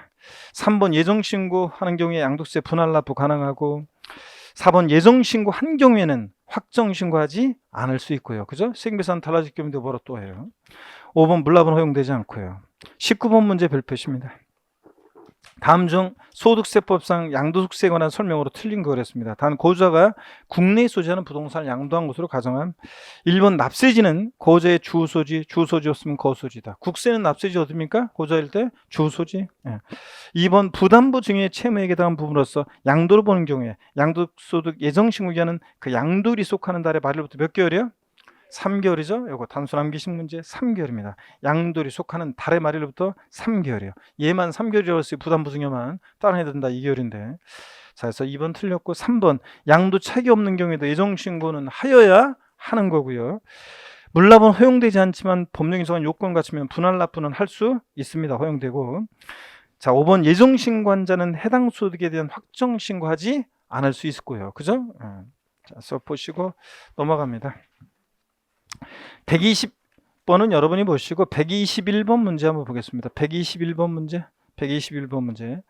3번 예정신고 하는 경우에 양도세 분할 납부 가능하고 4번 예정신고 한 경우에는 확정신고하지 않을 수 있고요. 그죠? 세금계산 달라질 경우도 뭐로 또 해요. 5번 물납은 허용되지 않고요. 19번 문제 별표십니다. 다음 중 소득세법상 양도소득세에 관한 설명으로 틀린 거 그랬습니다. 단 고주자가 국내에 소지하는 부동산을 양도한 것으로 가정함. 1번 납세지는 고주자의 주소지, 주소지였으면 거소지다. 국세는 납세지 어딥니까? 고주자일 때 주소지. 예. 2번 부담부 증여의 채무에 해당한 부분으로서 양도를 보는 경우에 양도소득 예정신고기한은 그 양도일이 속하는 달의 말일부터 몇 개월이요? 3개월이죠. 이거 단순 암기식 문제 3개월입니다. 양도일이 속하는 달의 말일부터 3개월이에요. 얘만 3개월이었어요. 부담부증여만 따라해야 된다 2개월인데. 자, 그래서 2번 틀렸고 3번 양도 차익이 없는 경우에도 예정신고는 하여야 하는 거고요. 물납은 허용되지 않지만 법령에 정한 요건 갖추면 분할 납부는 할 수 있습니다. 허용되고. 자, 5번 예정신고한자는 해당 소득에 대한 확정신고하지 않을 수 있고요. 그죠? 자, 써 보시고 넘어갑니다. 120번은 여러분이 보시고 121번 문제 한번 보겠습니다. 121번 문제. 121번 문제.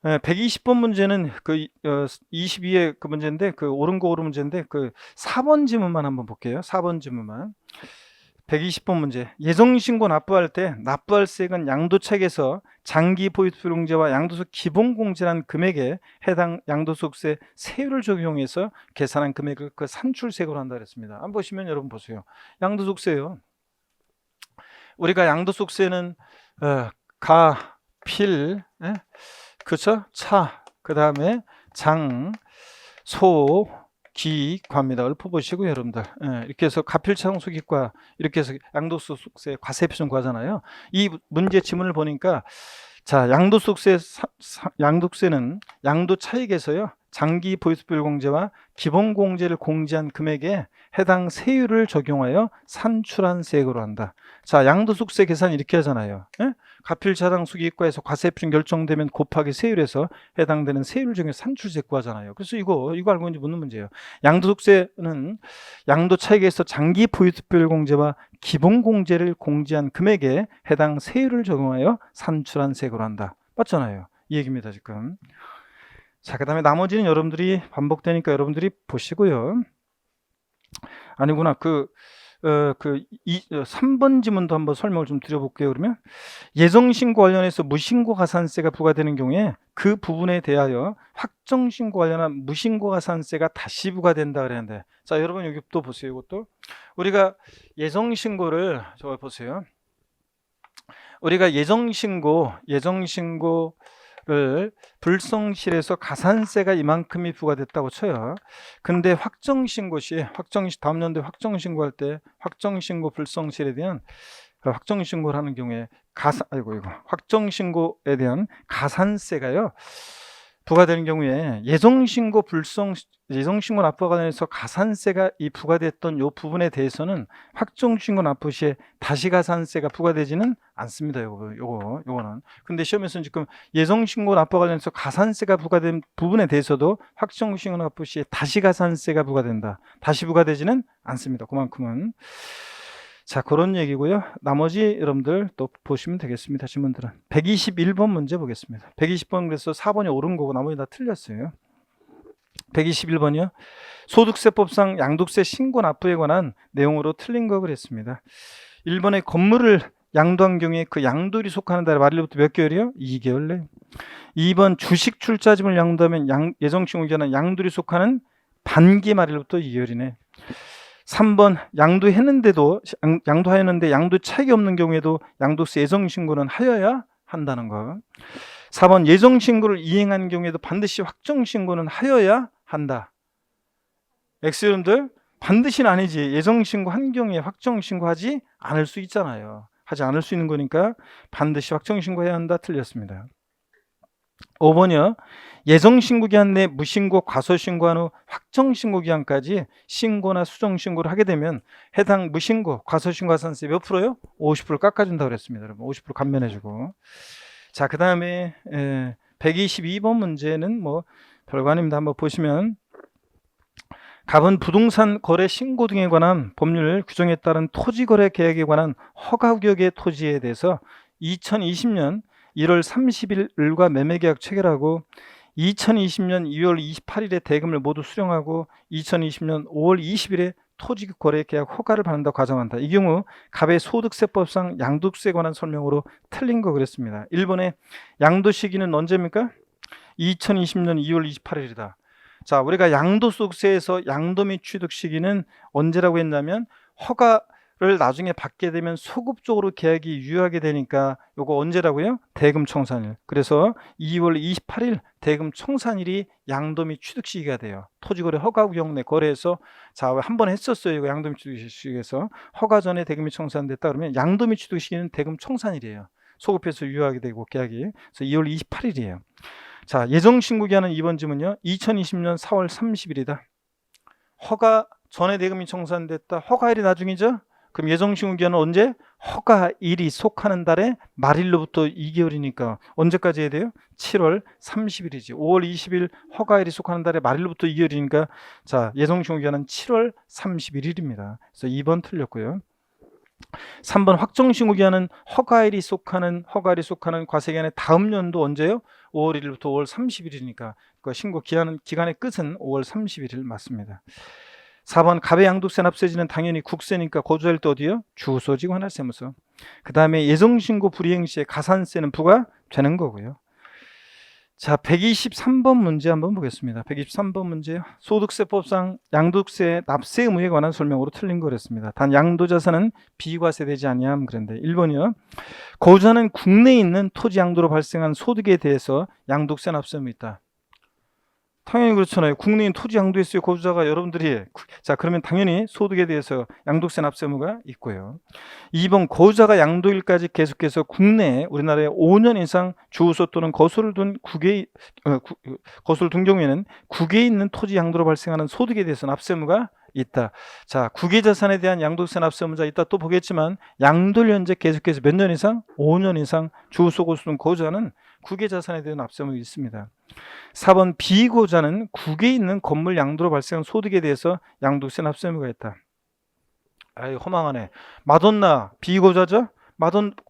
120번 문제는 그 22의 그 문제인데 그 옳은 거 옳은 문제인데 그 4번 지문만 한번 볼게요. 4번 지문만. 120번 문제. 예정신고 납부할 때 납부할 세액은 양도차익에서 장기 보유비공제와 양도소 기본공제란 금액에 해당 양도소득세 세율을 적용해서 계산한 금액을 그 산출세액으로 한다 그랬습니다. 한번 보시면 여러분 보세요. 양도소득세요. 우리가 양도소득세는 가, 필, 그렇죠? 차, 그 다음에 장, 소, 기, 과입니다. 읊어보시고 여러분들 이렇게 해서 가필차송소기과 이렇게 해서 양도소득세 과세표준 과잖아요. 이 문제 지문을 보니까 자 양도세는 양도 차익에서요 장기 보유수별 공제와 기본 공제를 공제한 금액에 해당 세율을 적용하여 산출한 세액으로 한다. 자 양도소득세 계산 이렇게 하잖아요. 가필차상수기과에서 과세표준 결정되면 곱하기 세율에서 해당되는 세율을 적용해 산출세 구하잖아요. 그래서 이거 알고 있는지 묻는 문제예요. 양도소득세는 양도 차익에서 장기 보유수별 공제와 기본 공제를 공제한 금액에 해당 세율을 적용하여 산출한 세액으로 한다. 맞잖아요. 이 얘기입니다 지금. 자, 그 다음에 나머지는 여러분들이 반복되니까 여러분들이 보시고요. 아니구나. 3번 지문도 한번 설명을 좀 드려볼게요. 그러면 예정신고 관련해서 무신고 가산세가 부과되는 경우에 그 부분에 대하여 확정신고 관련한 무신고 가산세가 다시 부과된다 그랬는데, 자 여러분 여기 또 보세요. 이것도 우리가 예정신고를 저거 보세요. 우리가 예정신고를 불성실해서 가산세가 이만큼이 부과됐다고 쳐요. 근데 다음 연도에 확정신고할 때 확정신고 불성실에 대한 확정신고를 하는 경우에 확정신고에 대한 가산세가요 부과되는 경우에 예정신고 납부와 관련해서 가산세가 부과됐던 이 부분에 대해서는 확정신고 납부 시에 다시 가산세가 부과되지는 않습니다. 요거는. 근데 시험에서는 지금 예정신고 납부와 관련해서 가산세가 부과된 부분에 대해서도 확정신고 납부 시에 다시 가산세가 부과된다. 다시 부과되지는 않습니다. 그만큼은. 자, 그런 얘기고요. 나머지 여러분들 또 보시면 되겠습니다. 질문들은 121번 문제 보겠습니다. 120번 그래서 4번이 옳은 거고 나머지 다 틀렸어요. 121번이요. 소득세법상 양도세 신고 납부에 관한 내용으로 틀린 거 그랬습니다. 1번에 건물을 양도한 경우에 그 양도일이 속하는 달에 말일부터 몇 개월이요? 2개월 내. 2번 주식 출자금을 양도하면 예정신고에 관한 양도일이 속하는 반기 말일부터 2개월이네. 3번 양도하였는데 양도 차익이 없는 경우에도 양도세 예정신고는 하여야 한다는 거. 4번 예정신고를 이행한 경우에도 반드시 확정신고는 하여야 한다. X여러분들 반드시는 아니지. 예정신고 한 경우에 확정신고하지 않을 수 있잖아요. 하지 않을 수 있는 거니까 반드시 확정신고해야 한다. 틀렸습니다. 5번이요. 예정신고 기한 내 무신고 과소신고한 후 확정신고 기한까지 신고나 수정신고를 하게 되면 해당 무신고 과소신고 가산세 몇 프로요? 50% 깎아준다고 그랬습니다. 여러분 50% 감면해주고. 자, 그 다음에 122번 문제는 뭐 별거 아닙니다. 한번 보시면 갑은 부동산 거래 신고 등에 관한 법률 규정에 따른 토지거래 계약에 관한 허가구역의 토지에 대해서 2020년 1월 30일과 매매계약 체결하고 2020년 2월 28일에 대금을 모두 수령하고 2020년 5월 20일에 토지 거래 계약 허가를 받는다고 가정한다. 이 경우 갑의 소득세법상 양도세에 관한 설명으로 틀린 거 그랬습니다. 1번에 양도 시기는 언제입니까? 2020년 2월 28일이다. 자, 우리가 양도소득세에서 양도 및 취득 시기는 언제라고 했냐면 허가를 나중에 받게 되면 소급적으로 계약이 유효하게 되니까 요거 언제라고요? 대금 청산일. 그래서 2월 28일 대금 청산일이 양도 및 취득 시기가 돼요. 토지거래 허가구역 내 거래에서 자, 한 번 했었어요. 이거 양도 및 취득 시기에서 허가 전에 대금이 청산됐다 그러면 양도 및 취득 시기는 대금 청산일이에요. 소급해서 유효하게 되고 계약이. 그래서 2월 28일이에요. 자, 예정신고 기한은 2번 질문요. 2020년 4월 30일이다. 허가 전에 대금이 청산됐다. 허가일이 나중이죠. 그럼 예정신고 기한은 언제? 허가일이 속하는 달의 말일로부터 2개월이니까 언제까지 해야 돼요? 7월 30일이지. 5월 20일 허가일이 속하는 달의 말일로부터 2개월이니까 자, 예정신고 기한은 7월 31일입니다. 그래서 2번 틀렸고요. 3번 확정신고 기한은 허가일이 속하는 과세기한의 다음 연도 언제요? 5월 1일부터 5월 30일이니까 그 신고 기간의 끝은 5월 31일 맞습니다. 4번 갑의 양도세 납세지는 당연히 국세니까 거주할 때 어디요? 주소지 관할세무서. 그 다음에 예정신고 불이행 시에 가산세는 부과되는 거고요. 자, 123번 문제 한번 보겠습니다. 123번 문제요. 소득세법상 양도세 납세 의무에 관한 설명으로 틀린 거랬습니다. 단 양도자산은 비과세되지 아니함 그랬는데 1번이요. 거주하는 국내에 있는 토지 양도로 발생한 소득에 대해서 양도세 납세 의무 있다. 당연히 그렇잖아요. 국내인 토지 양도했어요. 거주자가 여러분들이. 자, 그러면 당연히 소득에 대해서 양도세 납세 의무가 있고요. 2번 거주자가 양도일까지 계속해서 국내에 우리나라에 5년 이상 주소 또는 거소를 둔 경우에는 국외에 있는 토지 양도로 발생하는 소득에 대해서 납세 의무가 있다. 자, 국외자산에 대한 양도세 납세 의무자 이따 또 보겠지만 양도일 현재 계속해서 몇 년 이상? 5년 이상 주소 거소 둔 거주자는 국외자산에 대한 납세 의무가 있습니다. 4번 비고자는 국외에 있는 건물 양도로 발생한 소득에 대해서 양도세 납세 의무가 있다. 아이 허망하네. 마돈나 비고자죠?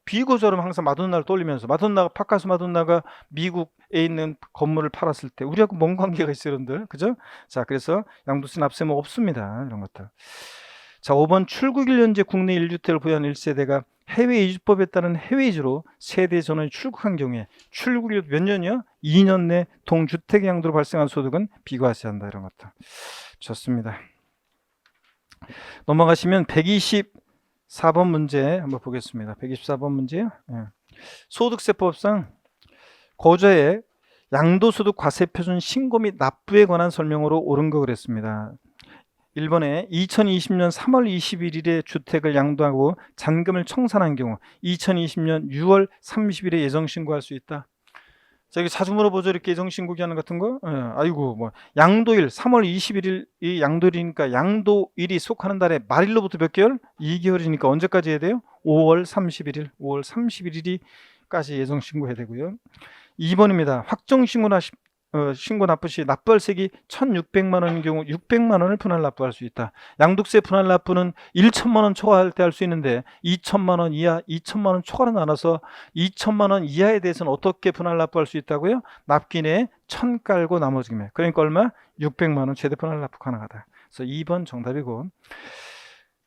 비고자로 항상 마돈나를 떠올리면서 파카스 마돈나가 미국에 있는 건물을 팔았을 때 우리하고 뭔 관계가 있어요, 여러분들? 그죠? 자, 그래서 양도세 납세 의무 없습니다. 이런 것들. 자, 5번 출국일 현재 국내 1주택을 보유한 1세대가 해외 이주법에 따른 해외 이주로 세대 전원이 출국한 경우에 출국일 몇 년이요? 2년 내 동주택 양도로 발생한 소득은 비과세한다. 이런 것도 좋습니다. 넘어가시면 124번 문제 한번 보겠습니다. 124번 문제요. 소득세법상 거주자의 양도소득 과세표준 신고 및 납부에 관한 설명으로 옳은 거 그랬습니다. 1번에 2020년 3월 21일에 주택을 양도하고 잔금을 청산한 경우 2020년 6월 30일에 예정신고할 수 있다. 자, 여기 자주 물어보죠. 이렇게 예정신고 기한 같은 거. 아이고, 뭐 양도일 3월 21일이 양도일이니까 양도일이 속하는 달에 말일로부터 몇 개월? 2개월이니까 언제까지 해야 돼요? 5월 31일. 5월 31일까지 예정신고해야 되고요. 2번입니다. 확정신고나 신고 납부 시 납부할세액이 1,600만 원인 경우 600만 원을 분할 납부할 수 있다. 양도세 분할 납부는 1천만 원 초과할 때 할 수 있는데 2천만 원 이하, 2천만 원 초과로 나눠서 2천만 원 이하에 대해서는 어떻게 분할 납부할 수 있다고요? 납기내에 1,000 깔고 나머지 금액. 그러니까 얼마? 600만 원 최대 분할 납부 가능하다. 그래서 2번 정답이고.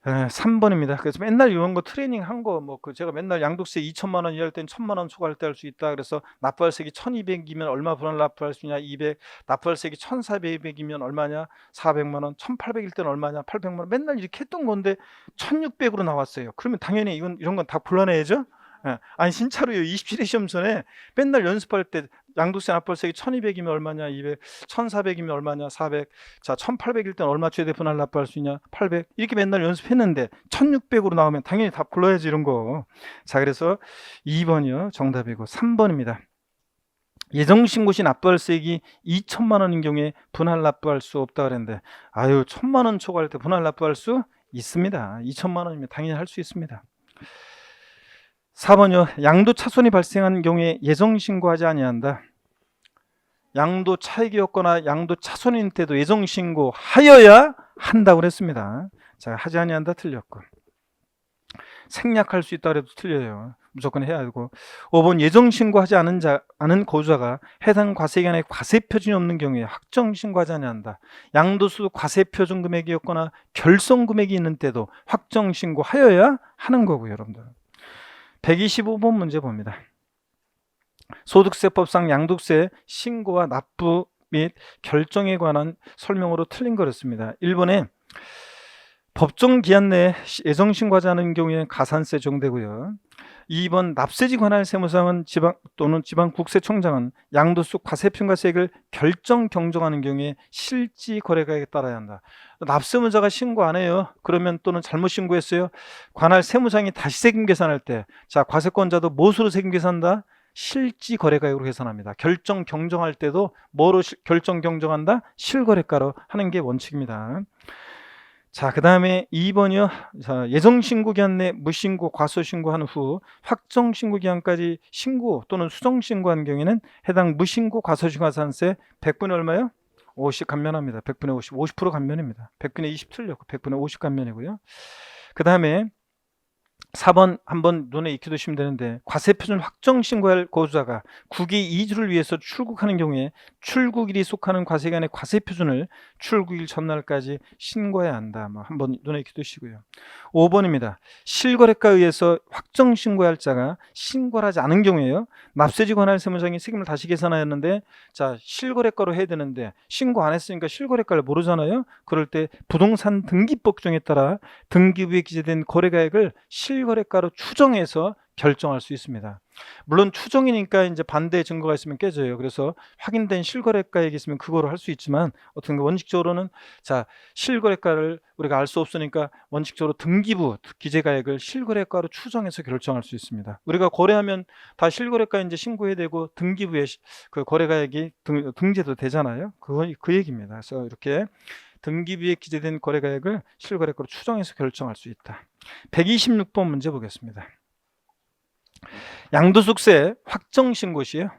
3번입니다. 그래서 맨날 이런 거 트레이닝 한 거 뭐 제가 맨날 양도세 2천만 원 이할 땐 1,000만 원 초과할 때 할 수 있다. 그래서 납부할세액이 1,200이면 얼마 분할 납부할 수 있냐? 200. 납부할세액이 1,400이면 얼마냐? 400만 원. 1,800일 때는 얼마냐? 800만 원. 맨날 이렇게 했던 건데 1,600으로 나왔어요. 그러면 당연히 이런 건 다 불러내야죠. 아니 진짜로요. 27회 시험 전에 맨날 연습할 때 양도세 납부할세액이 1,200이면 얼마냐? 200. 1,400이면 얼마냐? 400. 자, 1,800일 때는 얼마 최대 분할 납부할 수 있냐? 800. 이렇게 맨날 연습했는데 1,600으로 나오면 당연히 답 불러야지 이런 거. 자, 그래서 2번이요. 정답이고 3번입니다. 예정신고 시 납부할세액이 2천만 원인 경우에 분할 납부할 수 없다 그랬는데 아유 1,000만 원 초과할 때 분할 납부할 수 있습니다. 2천만 원이면 당연히 할 수 있습니다. 4번이요. 양도 차손이 발생한 경우에 예정신고하지 아니한다. 양도 차익이 없거나 양도 차손인 때도 예정신고하여야 한다고 그랬습니다. 자, 하지 아니한다 틀렸고. 생략할 수 있다 그래도 틀려요. 무조건 해야 하고. 5번 예정신고하지 않은 거주자가 해당 과세기간에 과세표준이 없는 경우에 확정신고하지 아니한다. 양도소득 과세표준 금액이었거나 결성금액이 있는 때도 확정신고하여야 하는 거고요. 여러분들. 125번 문제 봅니다. 소득세법상 양도세 신고와 납부 및 결정에 관한 설명으로 틀린 거였습니다. 1번에 법정 기한 내에 예정신고하지 않은 경우에는 가산세 적용되고요. 2번 납세지 관할 세무상은 지방 또는 지방국세청장은 양도소득 과세평가세액을 결정 경정하는 경우에 실지 거래가액에 따라야 한다. 납세무자가 신고 안 해요. 그러면 또는 잘못 신고했어요. 관할 세무상이 다시 세금 계산할 때, 자 과세권자도 무엇으로 세금 계산한다? 실지 거래가액으로 계산합니다. 결정 경정할 때도 뭐로 결정 경정한다? 실거래가로 하는 게 원칙입니다. 자, 그 다음에 2번이요. 자, 예정신고기한 내 무신고, 과소신고한 후 확정신고기한까지 신고 또는 수정신고한 경우에는 해당 무신고, 과소신고가산세 100분의 얼마요? 50 감면합니다. 100분의 50, 50% 감면입니다. 100분의 20 틀렸고 100분의 50 감면이고요. 그 다음에 4번 한번 눈에 익혀두시면 되는데 과세표준 확정신고할 거주자가 국외 이주를 위해서 출국하는 경우에 출국일이 속하는 과세기간의 과세표준을 출국일 전날까지 신고해야 한다. 뭐 한번 눈에 익혀두시고요. 5번입니다. 실거래가에 의해서 확정신고할 자가 신고를 하지 않은 경우에요. 납세지 관할 세무상이 세금을 다시 계산하였는데 자 실거래가로 해야 되는데 신고 안 했으니까 실거래가를 모르잖아요. 그럴 때 부동산 등기법 규정에 따라 등기부에 기재된 거래가액을 실거래가로 추정해서 결정할 수 있습니다. 물론 추정이니까 이제 반대 증거가 있으면 깨져요. 그래서 확인된 실거래가액이 있으면 그거로 할 수 있지만 어떤 원칙적으로는 자 실거래가를 우리가 알 수 없으니까 원칙적으로 등기부 기재가액을 실거래가로 추정해서 결정할 수 있습니다. 우리가 거래하면 다 실거래가 이제 신고해야 되고 등기부에 그 거래가액이 등재도 되잖아요. 그 얘기입니다. 그래서 이렇게 등기부에 기재된 거래가액을 실거래가로 추정해서 결정할 수 있다. 126번 문제 보겠습니다. 양도소득세 확정신고 시에요.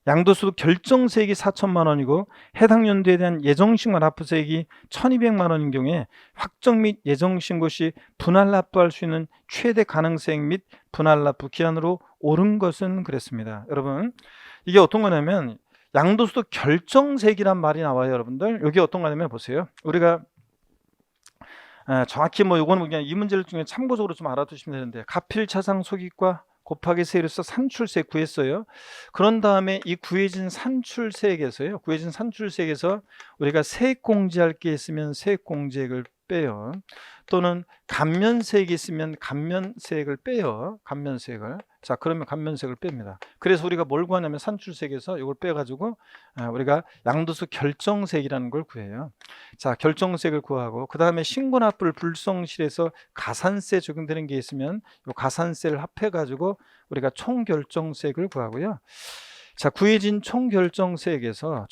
양도소득 결정세액이 4천만 원이고 해당 연도에 대한 예정신고 납부세액이 1,200만 원인 경우에 확정 및 예정신고 시 분할 납부할 수 있는 최대 가능세액 및 분할 납부 기한으로 옳은 것은 그랬습니다. 여러분 이게 어떤 거냐면 양도소득 결정세액이란 말이 나와요. 여러분들 여기 어떤 거냐면 보세요. 우리가 정확히 뭐 요거는 그냥 이 문제를 중에 참고적으로 좀 알아두시면 되는데, 가필차상 소기과 곱하기 세율에서 산출세 구했어요. 그런 다음에 이 구해진 산출세액에서요, 구해진 산출세액에서 우리가 세액 공제할 게 있으면 세액 공제액을 빼요. 또는 감면세액이 있으면 감면세액을 빼요. 감면세액을. 자, 그러면 감면세액을 뺍니다. 그래서 우리가 뭘 구하냐면 산출세액에서 이걸 빼가지고 우리가 양도소 결정세액이라는 걸 구해요. 자, 결정세액을 구하고, 그 다음에 신고납부를 불성실해서 가산세 적용되는 게 있으면 이 가산세를 합해가지고 우리가 총결정세액을 구하고요. 자, 구해진 총결정세액에서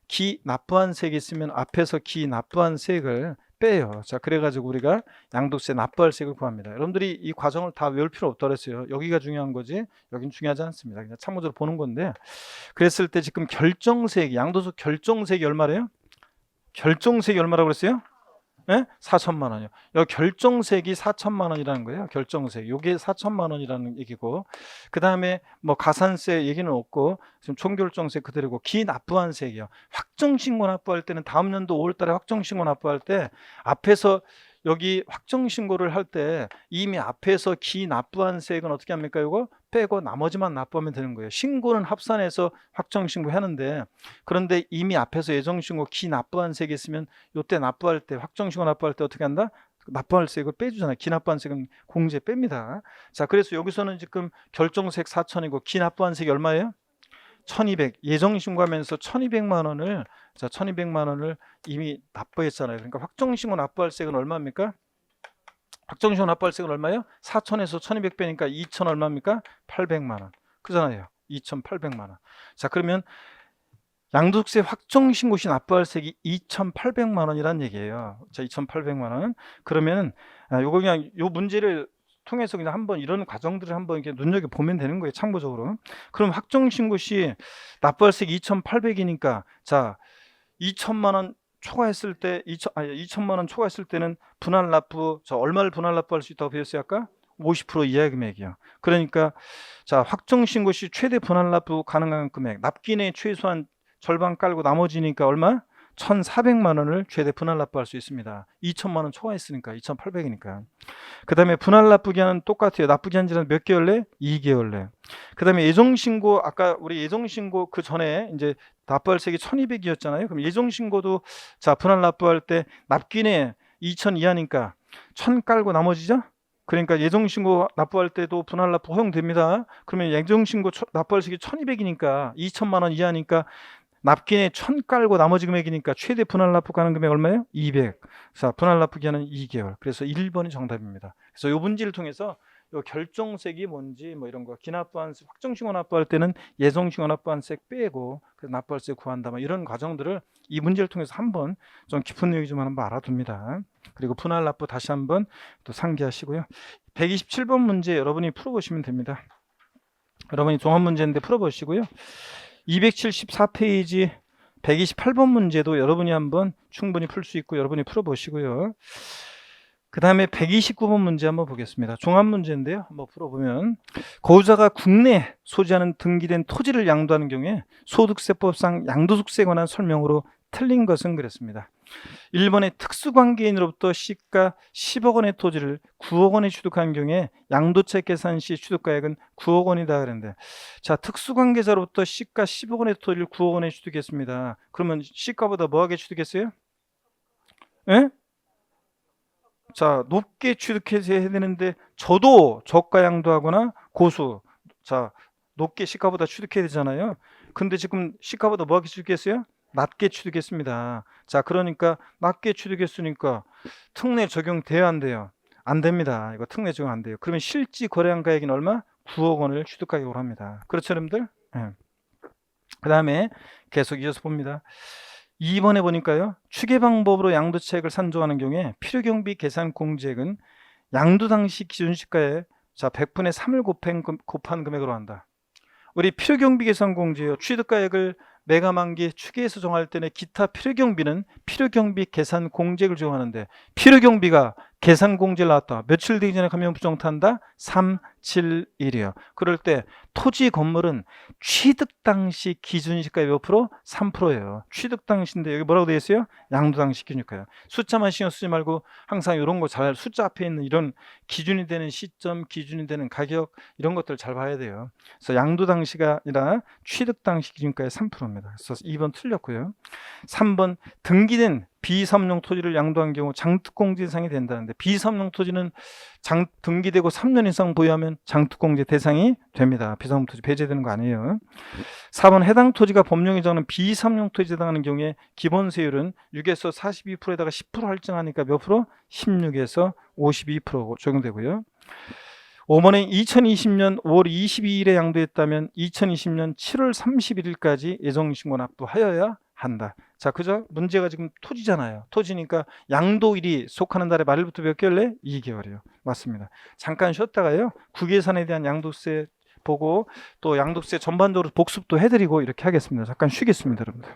기 납부한 세액이 있으면 앞에서 기 납부한 세액을 빼요. 자, 그래가지고 우리가 양도세 납부할 세액을 구합니다. 여러분들이 이 과정을 다 외울 필요 없다 그랬어요. 여기가 중요한 거지 여긴 중요하지 않습니다. 그냥 참고적으로 보는 건데, 그랬을 때 지금 결정세액, 양도소 결정세액이 얼마래요? 결정세액이 얼마라고 그랬어요? 네? 4천만 원이요. 여기 결정세액이 4천만 원이라는 거예요. 결정세액. 요게 4천만 원이라는 얘기고, 그 다음에 뭐 가산세 얘기는 없고, 지금 총결정세 그대로고, 기납부한 세액이요. 확정신고 납부할 때는 다음 연도 5월 달에 확정신고 납부할 때 앞에서 여기 확정신고를 할 때 이미 앞에서 기납부한 세액은 어떻게 합니까? 이거 빼고 나머지만 납부하면 되는 거예요. 신고는 합산해서 확정신고 하는데, 그런데 이미 앞에서 예정신고 기납부한 세액이 있으면 이때 납부할 때, 확정신고 납부할 때 어떻게 한다? 납부할 세액을 빼주잖아요. 기납부한 세액은 공제 뺍니다. 자, 그래서 여기서는 지금 결정세액 4천이고 기납부한 세액이 얼마예요? 1200. 예정신고하면서 1200만 원을, 자, 1200만 원을 이미 납부했잖아요. 그러니까 확정신고 납부할 세액은 얼마입니까? 확정신고 납부할 세액은 얼마예요? 4천에서 1200 빼니까 2천 얼마입니까? 800만 원. 그잖아요. 2,800만 원. 자, 그러면 양도세 확정신고 시 납부할 세액이 2,800만 원이란 얘기예요. 자, 2,800만 원. 그러면 요거 그냥 요 문제를 통해서 그냥 한번 이런 과정들을 한번 이렇게 눈여겨 보면 되는 거예요. 참고적으로. 그럼 확정신고 시 납부할 세액이 2,800이니까 자, 2천만 원 초과했을 때 2천만 원 초과했을 때는 분할 납부, 저 얼마를 분할 납부할 수 있다고 배웠어요 아까? 50% 이하의 금액이요. 그러니까 자, 확정신고 시 최대 분할 납부 가능한 금액, 납기내 최소한 절반 깔고 나머지니까 얼마? 1,400만 원을 최대 분할 납부할 수 있습니다. 2천만 원 초과했으니까 2,800이니까. 그 다음에 분할 납부기한은 똑같아요. 납부기한 지는 몇 개월 내? 2개월 내. 그 다음에 예정신고, 아까 우리 예정신고 그 전에 이제 납부할 세액이 1,200이었잖아요. 그럼 예정신고도 자, 분할 납부할 때 납기내 2,000 이하니까 1,000 깔고 나머지죠? 그러니까 예정신고 납부할 때도 분할 납부 허용됩니다. 그러면 예정신고 납부할 세액이 1,200이니까 2천만 원 이하니까 납기내 1,000 깔고 나머지 금액이니까 최대 분할 납부 가능 금액 얼마예요? 200. 자, 분할 납부 기한은 2개월. 그래서 1번이 정답입니다. 그래서 요 문제를 통해서 요 결정세액이 뭔지 뭐 이런 거, 기납부한 확정신고 납부할 때는 예정신고 납부한 세액 빼고 그래서 납부할 세액 구한다, 뭐 이런 과정들을 이 문제를 통해서 한번 좀 깊은 내용이 좀 한번 알아둡니다. 그리고 분할 납부 다시 한번 또 상기하시고요. 127번 문제 여러분이 풀어보시면 됩니다. 여러분이 종합 문제인데 풀어보시고요. 274페이지 128번 문제도 여러분이 한번 충분히 풀 수 있고 여러분이 풀어보시고요. 그 다음에 129번 문제 한번 보겠습니다. 종합 문제인데요. 한번 풀어보면, 거주자가 국내에 소지하는 등기된 토지를 양도하는 경우에 소득세법상 양도소득세에 관한 설명으로 틀린 것은 그랬습니다. 1번에 특수관계인으로부터 시가 10억 원의 토지를 9억 원에 취득한 경우에 양도책 계산 시 취득가액은 9억 원이다 그랬는데, 자, 특수관계자로부터 시가 10억 원의 토지를 9억 원에 취득했습니다. 그러면 시가보다 뭐하게 취득했어요? 예? 자, 높게 취득해서 해야 되는데 저도 저가 양도하거나 고수, 자, 높게 시가보다 취득해야 되잖아요. 근데 지금 시가보다 뭐하게 취득했어요? 낮게 취득했습니다. 자, 그러니까 낮게 취득했으니까 특례 적용돼야 안 돼요? 안 됩니다. 이거 특례 적용 안 돼요. 그러면 실지 거래한 가액은 얼마? 9억 원을 취득가격으로 합니다. 그렇죠, 여러분들? 네. 그 다음에 계속 이어서 봅니다. 2번에 보니까요, 추계 방법으로 양도차익을 산정하는 경우에 필요경비 계산 공제액은 양도 당시 기준시가에 자 100분의 3을 곱한 금액으로 한다. 우리 필요경비 계산 공제요, 취득가액을 매가만기 추계해서 정할 때는 기타 필요경비는 필요경비 계산 공제액을 적용하는데, 필요경비가 계산공제를 나왔다. 며칠 되기 전에 가면 부정타한다? 3, 7, 1이요. 그럴 때 토지 건물은 취득 당시 기준시가의 몇 프로? 3%예요. 취득 당시인데 여기 뭐라고 되어 있어요? 양도 당시 기준시가요. 숫자만 신경 쓰지 말고 항상 이런 거 잘 숫자 앞에 있는 이런 기준이 되는 시점, 기준이 되는 가격 이런 것들 잘 봐야 돼요. 그래서 양도 당시가 아니라 취득 당시 기준가의 3%입니다. 그래서 2번 틀렸고요. 3번 등기된 비삼용 토지를 양도한 경우 장특공제 대상이 된다는데 비삼용 토지는 등기되고 3년 이상 보유하면 장특공제 대상이 됩니다. 비삼용 토지 배제되는 거 아니에요. 4번 해당 토지가 법령에 정하는 비삼용 토지에 해당하는 경우에 기본세율은 6에서 42%에다가 10% 할증하니까 몇 프로? 16에서 52% 적용되고요. 5번에 2020년 5월 22일에 양도했다면 2020년 7월 31일까지 예정신고 납부하여야 한다. 자, 그죠? 문제가 지금 토지잖아요. 토지니까 양도일이 속하는 달의 말일부터 몇 개월래? 2개월이요. 맞습니다. 잠깐 쉬었다가요. 국외산에 대한 양도세 보고 또 양도세 전반적으로 복습도 해드리고 이렇게 하겠습니다. 잠깐 쉬겠습니다, 여러분들.